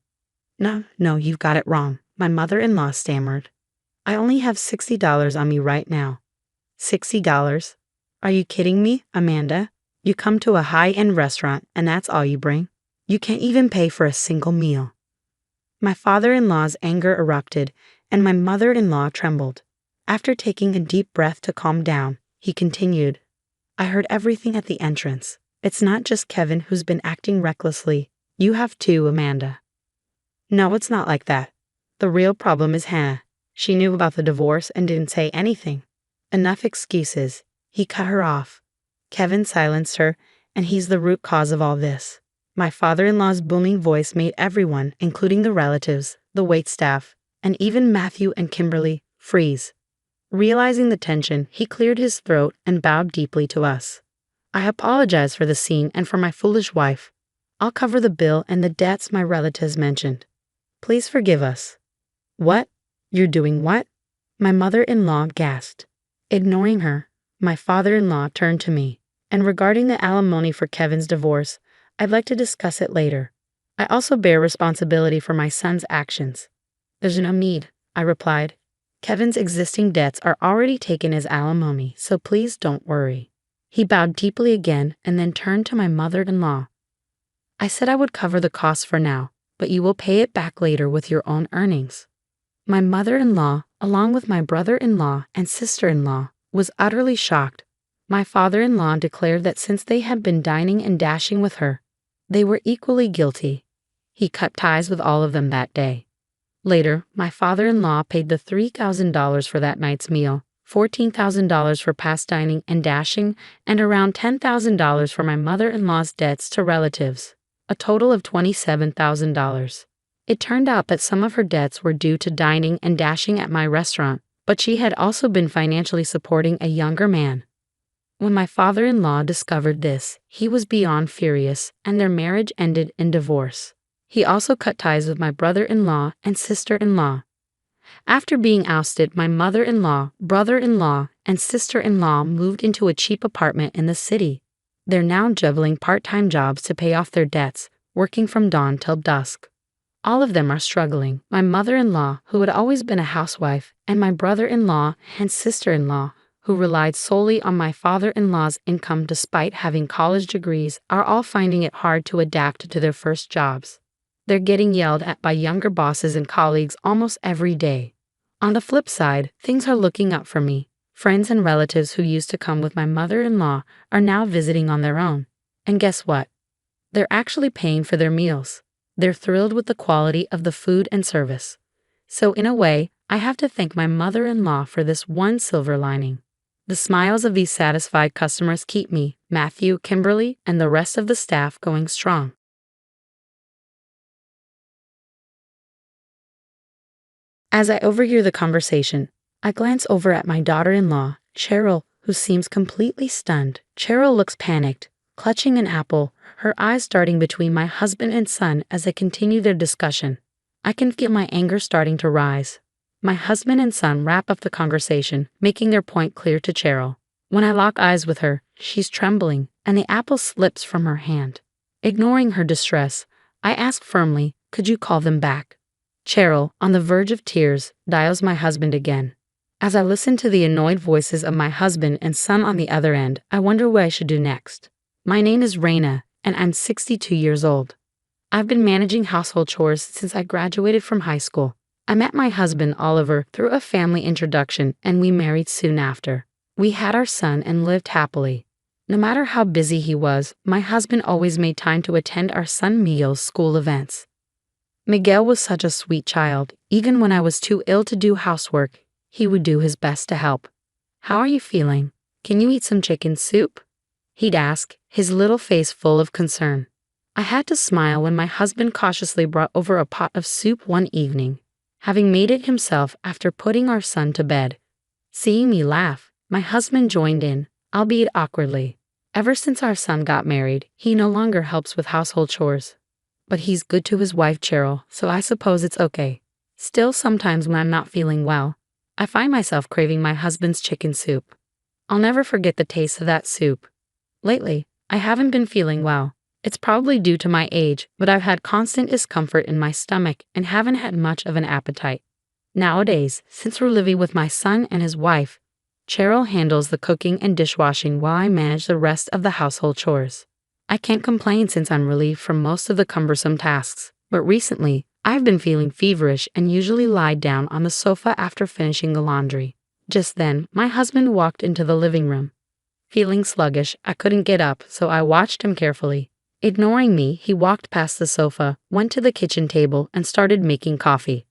No, you've got it wrong, my mother-in-law stammered. I only have $60 on me right now. $60? Are you kidding me, Amanda? You come to a high-end restaurant and that's all you bring? You can't even pay for a single meal. My father-in-law's anger erupted, and my mother-in-law trembled. After taking a deep breath to calm down, he continued. I heard everything at the entrance. It's not just Kevin who's been acting recklessly. You have too, Amanda. No, it's not like that. The real problem is Hannah. She knew about the divorce and didn't say anything. Enough excuses. He cut her off. Kevin silenced her, and he's the root cause of all this. My father-in-law's booming voice made everyone, including the relatives, the waitstaff, and even Matthew and Kimberly, freeze. Realizing the tension, he cleared his throat and bowed deeply to us. I apologize for the scene and for my foolish wife. I'll cover the bill and the debts my relatives mentioned. Please forgive us. What? You're doing what? My mother-in-law gasped. Ignoring her, my father-in-law turned to me. And regarding the alimony for Kevin's divorce, I'd like to discuss it later. I also bear responsibility for my son's actions. There's no need, I replied. Kevin's existing debts are already taken as alimony, so please don't worry. He bowed deeply again and then turned to my mother-in-law. I said I would cover the costs for now, but you will pay it back later with your own earnings. My mother-in-law, along with my brother-in-law and sister-in-law, was utterly shocked. My father-in-law declared that since they had been dining and dashing with her, they were equally guilty. He cut ties with all of them that day. Later, my father-in-law paid the $3,000 for that night's meal, $14,000 for past dining and dashing, and around $10,000 for my mother-in-law's debts to relatives, a total of $27,000. It turned out that some of her debts were due to dining and dashing at my restaurant, but she had also been financially supporting a younger man. When my father-in-law discovered this, he was beyond furious, and their marriage ended in divorce. He also cut ties with my brother-in-law and sister-in-law. After being ousted, my mother-in-law, brother-in-law, and sister-in-law moved into a cheap apartment in the city. They're now juggling part-time jobs to pay off their debts, working from dawn till dusk. All of them are struggling. My mother-in-law, who had always been a housewife, and my brother-in-law and sister-in-law, who relied solely on my father-in-law's income despite having college degrees, are all finding it hard to adapt to their first jobs. They're getting yelled at by younger bosses and colleagues almost every day. On the flip side, things are looking up for me. Friends and relatives who used to come with my mother-in-law are now visiting on their own. And guess what? They're actually paying for their meals. They're thrilled with the quality of the food and service. So in a way, I have to thank my mother-in-law for this one silver lining. The smiles of these satisfied customers keep me, Matthew, Kimberly, and the rest of the staff going strong. As I overhear the conversation, I glance over at my daughter-in-law, Cheryl, who seems completely stunned. Cheryl looks panicked, clutching an apple, her eyes darting between my husband and son as they continue their discussion. I can feel my anger starting to rise. My husband and son wrap up the conversation, making their point clear to Cheryl. When I lock eyes with her, she's trembling, and the apple slips from her hand. Ignoring her distress, I ask firmly, could you call them back? Cheryl, on the verge of tears, dials my husband again. As I listen to the annoyed voices of my husband and son on the other end, I wonder what I should do next. My name is Raina, and I'm 62 years old. I've been managing household chores since I graduated from high school. I met my husband Oliver through a family introduction, and we married soon after. We had our son and lived happily. No matter how busy he was, my husband always made time to attend our son Miguel's school events. Miguel was such a sweet child. Even when I was too ill to do housework, he would do his best to help. "How are you feeling? Can you eat some chicken soup?" he'd ask, his little face full of concern. I had to smile when my husband cautiously brought over a pot of soup one evening, having made it himself after putting our son to bed. Seeing me laugh, my husband joined in, albeit awkwardly. Ever since our son got married, he no longer helps with household chores. But he's good to his wife Cheryl, so I suppose it's okay. Still, sometimes when I'm not feeling well, I find myself craving my husband's chicken soup. I'll never forget the taste of that soup. Lately, I haven't been feeling well. It's probably due to my age, but I've had constant discomfort in my stomach and haven't had much of an appetite. Nowadays, since we're living with my son and his wife, Cheryl handles the cooking and dishwashing while I manage the rest of the household chores. I can't complain since I'm relieved from most of the cumbersome tasks, but recently, I've been feeling feverish and usually lie down on the sofa after finishing the laundry. Just then, my husband walked into the living room. Feeling sluggish, I couldn't get up, so I watched him carefully. Ignoring me, he walked past the sofa, went to the kitchen table, and started making coffee.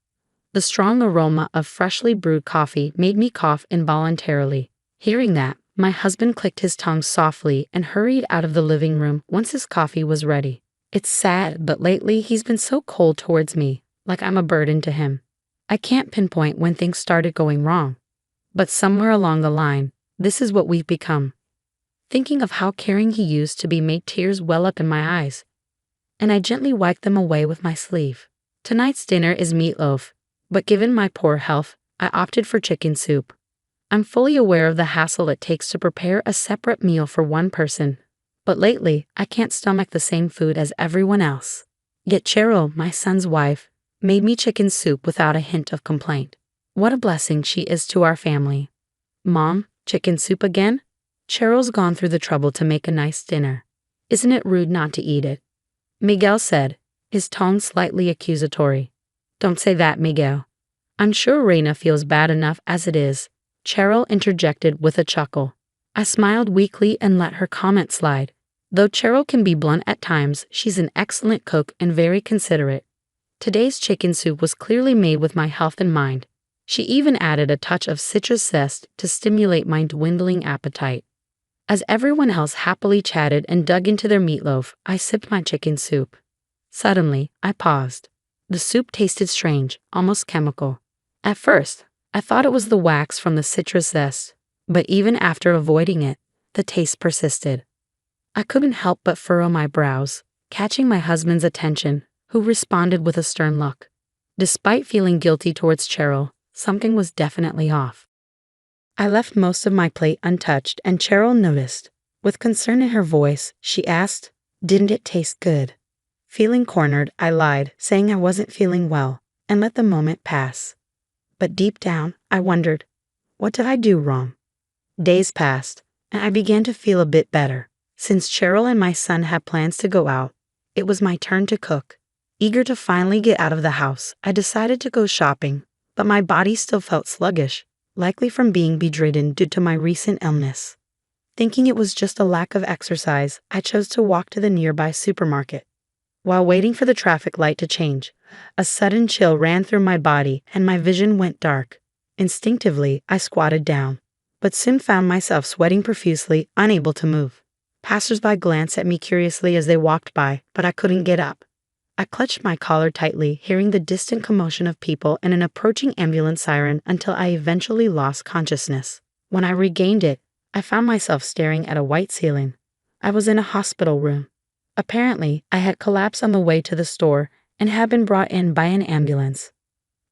The strong aroma of freshly brewed coffee made me cough involuntarily. Hearing that, my husband clicked his tongue softly and hurried out of the living room once his coffee was ready. It's sad, but lately he's been so cold towards me, like I'm a burden to him. I can't pinpoint when things started going wrong, but somewhere along the line, this is what we've become. Thinking of how caring he used to be made tears well up in my eyes, and I gently wiped them away with my sleeve. Tonight's dinner is meatloaf, but given my poor health, I opted for chicken soup. I'm fully aware of the hassle it takes to prepare a separate meal for one person, but lately I can't stomach the same food as everyone else. Yet Cheryl, my son's wife, made me chicken soup without a hint of complaint. What a blessing she is to our family. "Mom, chicken soup again?" Cheryl's gone through the trouble to make a nice dinner. "Isn't it rude not to eat it?" Miguel said, his tone slightly accusatory. "Don't say that, Miguel. I'm sure Raina feels bad enough as it is," Cheryl interjected with a chuckle. I smiled weakly and let her comment slide. Though Cheryl can be blunt at times, she's an excellent cook and very considerate. Today's chicken soup was clearly made with my health in mind. She even added a touch of citrus zest to stimulate my dwindling appetite. As everyone else happily chatted and dug into their meatloaf, I sipped my chicken soup. Suddenly, I paused. The soup tasted strange, almost chemical. At first, I thought it was the wax from the citrus zest, but even after avoiding it, the taste persisted. I couldn't help but furrow my brows, catching my husband's attention, who responded with a stern look. Despite feeling guilty towards Cheryl, something was definitely off. I left most of my plate untouched, and Cheryl noticed. With concern in her voice, she asked, "Didn't it taste good?" Feeling cornered, I lied, saying I wasn't feeling well, and let the moment pass. But deep down, I wondered, what did I do wrong? Days passed, and I began to feel a bit better. Since Cheryl and my son had plans to go out, it was my turn to cook. Eager to finally get out of the house, I decided to go shopping, but my body still felt sluggish, likely from being bedridden due to my recent illness. Thinking it was just a lack of exercise, I chose to walk to the nearby supermarket. While waiting for the traffic light to change, a sudden chill ran through my body and my vision went dark. Instinctively, I squatted down, but soon found myself sweating profusely, unable to move. Passers-by glanced at me curiously as they walked by, but I couldn't get up. I clutched my collar tightly, hearing the distant commotion of people and an approaching ambulance siren until I eventually lost consciousness. When I regained it, I found myself staring at a white ceiling. I was in a hospital room. Apparently, I had collapsed on the way to the store and had been brought in by an ambulance.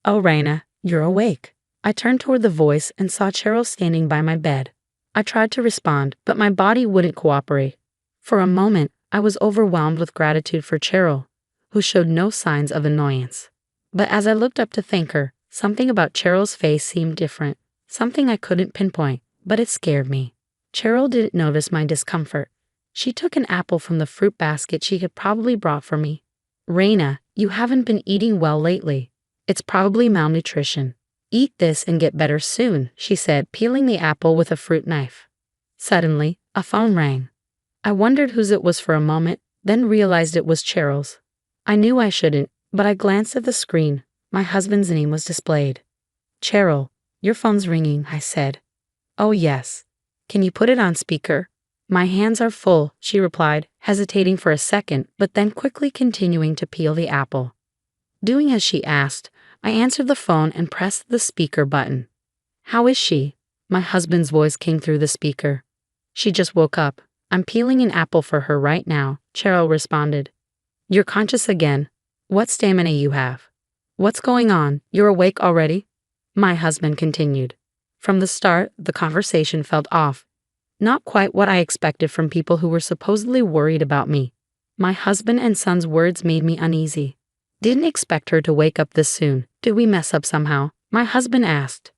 "Oh, Raina, you're awake." I turned toward the voice and saw Cheryl standing by my bed. I tried to respond, but my body wouldn't cooperate. For a moment, I was overwhelmed with gratitude for Cheryl, who showed no signs of annoyance. But as I looked up to thank her, something about Cheryl's face seemed different. Something I couldn't pinpoint, but it scared me. Cheryl didn't notice my discomfort. She took an apple from the fruit basket she had probably brought for me. Raina, you haven't been eating well lately. It's probably malnutrition. Eat this and get better soon, she said, peeling the apple with a fruit knife. Suddenly, a phone rang. I wondered whose it was for a moment, then realized it was Cheryl's. I knew I shouldn't, but I glanced at the screen. My husband's name was displayed. Cheryl, your phone's ringing, I said. Oh yes. Can you put it on speaker? My hands are full, she replied, hesitating for a second, but then quickly continuing to peel the apple. Doing as she asked, I answered the phone and pressed the speaker button. How is she? My husband's voice came through the speaker. She just woke up. I'm peeling an apple for her right now, Cheryl responded. You're conscious again. What stamina you have? What's going on? You're awake already? My husband continued. From the start, the conversation felt off. Not quite what I expected from people who were supposedly worried about me. My husband and son's words made me uneasy. Didn't expect her to wake up this soon. Did we mess up somehow? My husband asked.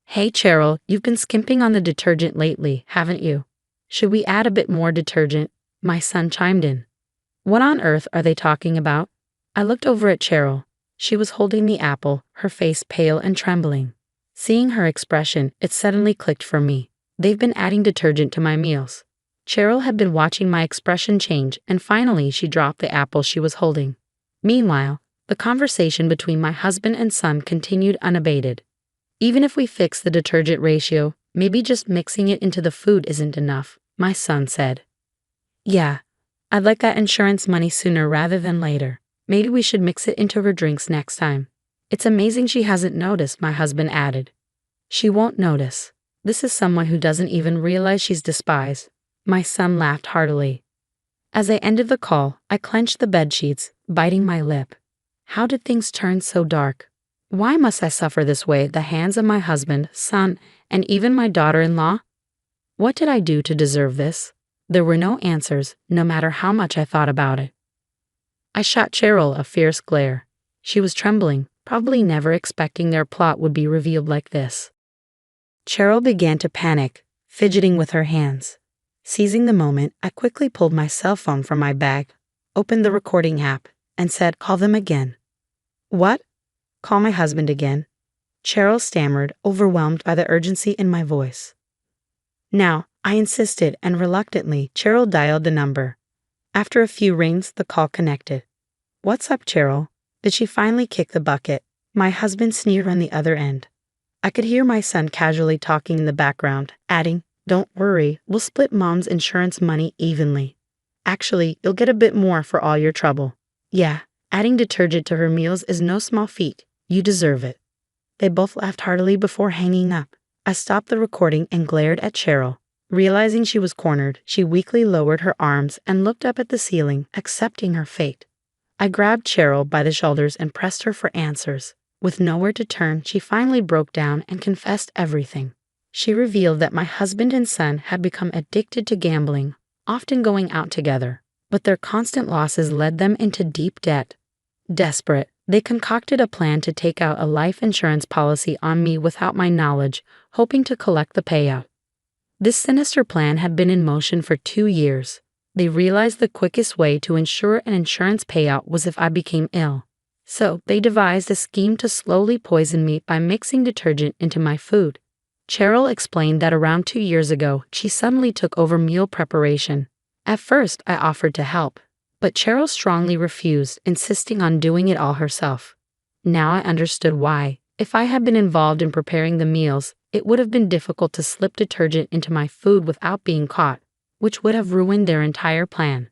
Hey Cheryl, you've been skimping on the detergent lately, haven't you? Should we add a bit more detergent? My son chimed in. What on earth are they talking about? I looked over at Cheryl. She was holding the apple, her face pale and trembling. Seeing her expression, it suddenly clicked for me. They've been adding detergent to my meals. Cheryl had been watching my expression change, and finally she dropped the apple she was holding. Meanwhile, the conversation between my husband and son continued unabated. Even if we fix the detergent ratio, maybe just mixing it into the food isn't enough, my son said. Yeah, I'd like that insurance money sooner rather than later. Maybe we should mix it into her drinks next time. It's amazing she hasn't noticed, my husband added. She won't notice. This is someone who doesn't even realize she's despised. My son laughed heartily. As I ended the call, I clenched the bedsheets, biting my lip. How did things turn so dark? Why must I suffer this way at the hands of my husband, son, and even my daughter-in-law? What did I do to deserve this? There were no answers, no matter how much I thought about it. I shot Cheryl a fierce glare. She was trembling, probably never expecting their plot would be revealed like this. Cheryl began to panic, fidgeting with her hands. Seizing the moment, I quickly pulled my cell phone from my bag, opened the recording app, and said, "Call them again." What? Call my husband again? Cheryl stammered, overwhelmed by the urgency in my voice. Now, I insisted, and reluctantly, Cheryl dialed the number. After a few rings, the call connected. What's up, Cheryl? Did she finally kick the bucket? My husband sneered on the other end. I could hear my son casually talking in the background, adding, "Don't worry, we'll split Mom's insurance money evenly. Actually, you'll get a bit more for all your trouble. Yeah, adding detergent to her meals is no small feat. You deserve it." They both laughed heartily before hanging up. I stopped the recording and glared at Cheryl. Realizing she was cornered, she weakly lowered her arms and looked up at the ceiling, accepting her fate. I grabbed Cheryl by the shoulders and pressed her for answers. With nowhere to turn, she finally broke down and confessed everything. She revealed that my husband and son had become addicted to gambling, often going out together, but their constant losses led them into deep debt. Desperate, they concocted a plan to take out a life insurance policy on me without my knowledge, hoping to collect the payout. This sinister plan had been in motion for 2 years. They realized the quickest way to ensure an insurance payout was if I became ill. So they devised a scheme to slowly poison me by mixing detergent into my food. Cheryl explained that around 2 years ago, she suddenly took over meal preparation. At first, I offered to help, but Cheryl strongly refused, insisting on doing it all herself. Now I understood why. If I had been involved in preparing the meals, it would have been difficult to slip detergent into my food without being caught, which would have ruined their entire plan.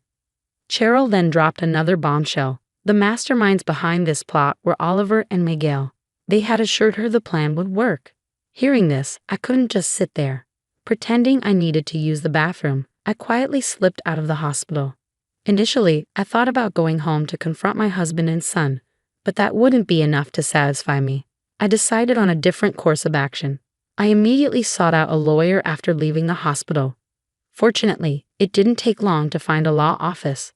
Cheryl then dropped another bombshell. The masterminds behind this plot were Oliver and Miguel. They had assured her the plan would work. Hearing this, I couldn't just sit there. Pretending I needed to use the bathroom, I quietly slipped out of the hospital. Initially, I thought about going home to confront my husband and son, but that wouldn't be enough to satisfy me. I decided on a different course of action. I immediately sought out a lawyer after leaving the hospital. Fortunately, it didn't take long to find a law office.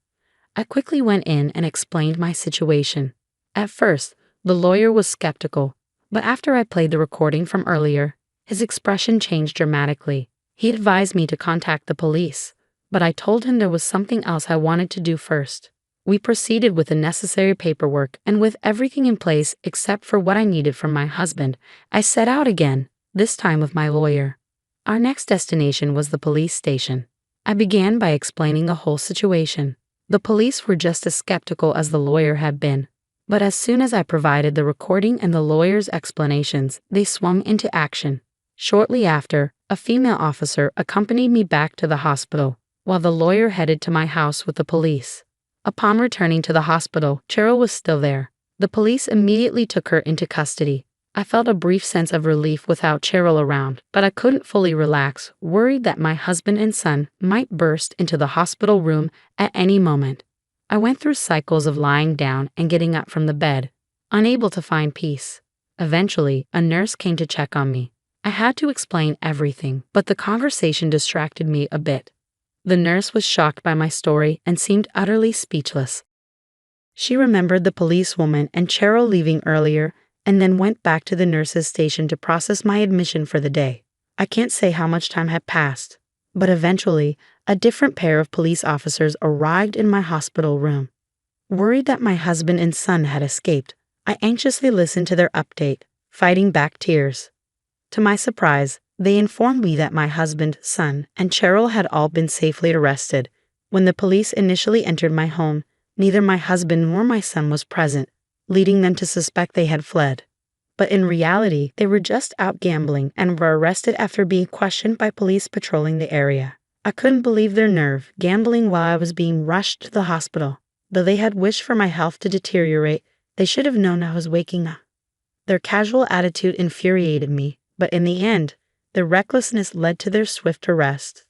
I quickly went in and explained my situation. At first, the lawyer was skeptical, but after I played the recording from earlier, His expression changed dramatically. He advised me to contact the police, but I told him there was something else I wanted to do first. We proceeded with the necessary paperwork, and with everything in place except for what I needed from my husband, I set out again, this time with my lawyer. Our next destination was the police station. I began by explaining the whole situation. The police were just as skeptical as the lawyer had been, but as soon as I provided the recording and the lawyer's explanations, they swung into action. Shortly after, a female officer accompanied me back to the hospital, while the lawyer headed to my house with the police. Upon returning to the hospital, Cheryl was still there. The police immediately took her into custody. I felt a brief sense of relief without Cheryl around, but I couldn't fully relax, worried that my husband and son might burst into the hospital room at any moment. I went through cycles of lying down and getting up from the bed, unable to find peace. Eventually, a nurse came to check on me. I had to explain everything, but the conversation distracted me a bit. The nurse was shocked by my story and seemed utterly speechless. She remembered the policewoman and Cheryl leaving earlier, and then went back to the nurse's station to process my admission for the day. I can't say how much time had passed, but eventually, a different pair of police officers arrived in my hospital room. Worried that my husband and son had escaped, I anxiously listened to their update, fighting back tears. To my surprise, they informed me that my husband, son, and Cheryl had all been safely arrested. When the police initially entered my home, neither my husband nor my son was present, leading them to suspect they had fled. But in reality, they were just out gambling and were arrested after being questioned by police patrolling the area. I couldn't believe their nerve, gambling while I was being rushed to the hospital. Though they had wished for my health to deteriorate, they should have known I was waking up. Their casual attitude infuriated me, but in the end, their recklessness led to their swift arrest.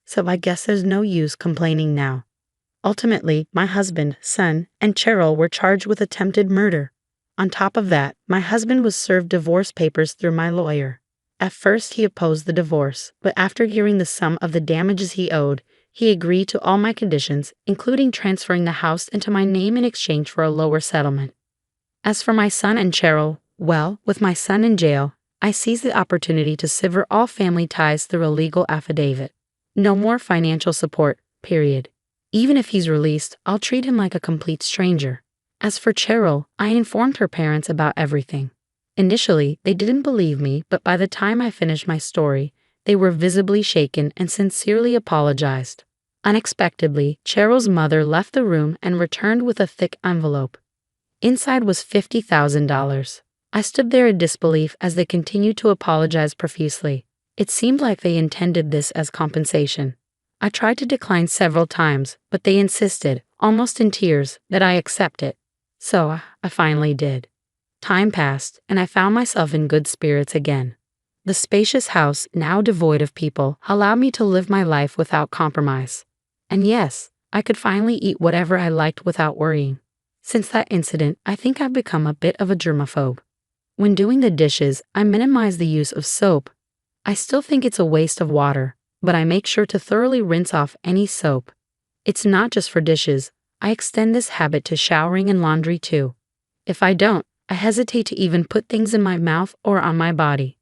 So I guess there's no use complaining now. Ultimately, my husband, son, and Cheryl were charged with attempted murder. On top of that, my husband was served divorce papers through my lawyer. At first, he opposed the divorce, but after hearing the sum of the damages he owed, he agreed to all my conditions, including transferring the house into my name in exchange for a lower settlement. As for my son and Cheryl, well, with my son in jail, I seized the opportunity to sever all family ties through a legal affidavit. No more financial support, period. Even if he's released, I'll treat him like a complete stranger. As for Cheryl, I informed her parents about everything. Initially, they didn't believe me, but by the time I finished my story, they were visibly shaken and sincerely apologized. Unexpectedly, Cheryl's mother left the room and returned with a thick envelope. Inside was $50,000. I stood there in disbelief as they continued to apologize profusely. It seemed like they intended this as compensation. I tried to decline several times, but they insisted, almost in tears, that I accept it. So I finally did. Time passed, and I found myself in good spirits again. The spacious house, now devoid of people, allowed me to live my life without compromise. And yes, I could finally eat whatever I liked without worrying. Since that incident, I think I've become a bit of a germaphobe. When doing the dishes, I minimize the use of soap. I still think it's a waste of water, but I make sure to thoroughly rinse off any soap. It's not just for dishes. I extend this habit to showering and laundry too. If I don't, I hesitate to even put things in my mouth or on my body.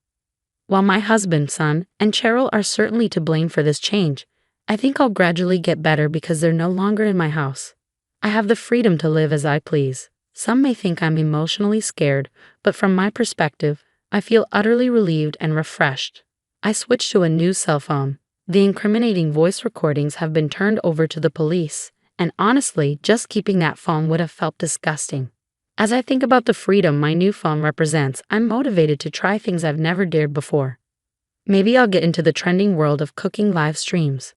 While my husband, son, and Cheryl are certainly to blame for this change, I think I'll gradually get better because they're no longer in my house. I have the freedom to live as I please. Some may think I'm emotionally scared, but from my perspective, I feel utterly relieved and refreshed. I switched to a new cell phone. The incriminating voice recordings have been turned over to the police, and honestly, just keeping that phone would have felt disgusting. As I think about the freedom my new phone represents, I'm motivated to try things I've never dared before. Maybe I'll get into the trending world of cooking live streams.